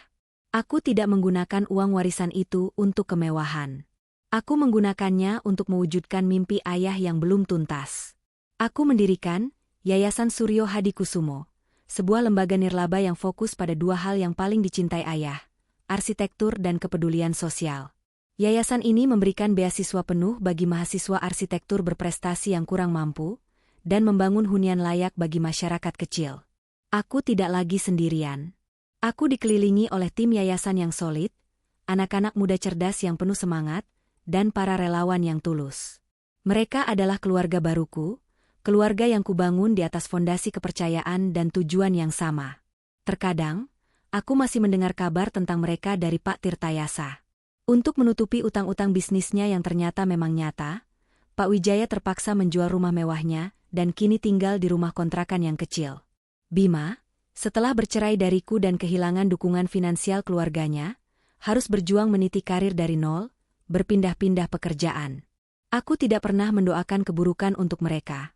Aku tidak menggunakan uang warisan itu untuk kemewahan. Aku menggunakannya untuk mewujudkan mimpi ayah yang belum tuntas. Aku mendirikan Yayasan Suryo Hadikusumo, sebuah lembaga nirlaba yang fokus pada 2 hal yang paling dicintai ayah, arsitektur dan kepedulian sosial. Yayasan ini memberikan beasiswa penuh bagi mahasiswa arsitektur berprestasi yang kurang mampu, dan membangun hunian layak bagi masyarakat kecil. Aku tidak lagi sendirian. Aku dikelilingi oleh tim yayasan yang solid, anak-anak muda cerdas yang penuh semangat, dan para relawan yang tulus. Mereka adalah keluarga baruku, keluarga yang kubangun di atas fondasi kepercayaan dan tujuan yang sama. Terkadang, aku masih mendengar kabar tentang mereka dari Pak Tirtayasa. Untuk menutupi utang-utang bisnisnya yang ternyata memang nyata, Pak Wijaya terpaksa menjual rumah mewahnya dan kini tinggal di rumah kontrakan yang kecil. Bima, setelah bercerai dariku dan kehilangan dukungan finansial keluarganya, harus berjuang meniti karir dari nol, berpindah-pindah pekerjaan. Aku tidak pernah mendoakan keburukan untuk mereka.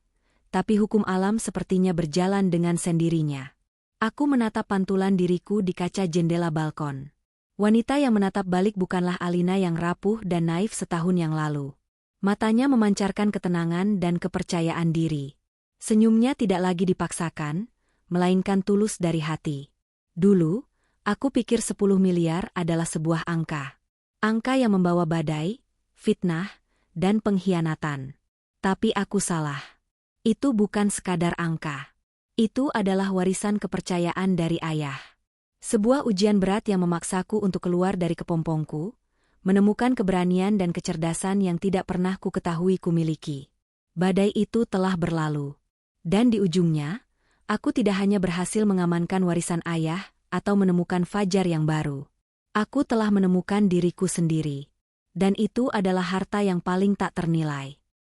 Tapi hukum alam sepertinya berjalan dengan sendirinya. Aku menatap pantulan diriku di kaca jendela balkon. Wanita yang menatap balik bukanlah Alina yang rapuh dan naif setahun yang lalu. Matanya memancarkan ketenangan dan kepercayaan diri. Senyumnya tidak lagi dipaksakan, melainkan tulus dari hati. Dulu, aku pikir 10 miliar adalah sebuah angka. Angka yang membawa badai, fitnah, dan pengkhianatan. Tapi aku salah. Itu bukan sekadar angka. Itu adalah warisan kepercayaan dari ayah. Sebuah ujian berat yang memaksaku untuk keluar dari kepompongku, menemukan keberanian dan kecerdasan yang tidak pernah ku ketahui ku miliki. Badai itu telah berlalu. Dan di ujungnya, aku tidak hanya berhasil mengamankan warisan ayah atau menemukan fajar yang baru. Aku telah menemukan diriku sendiri. Dan itu adalah harta yang paling tak ternilai.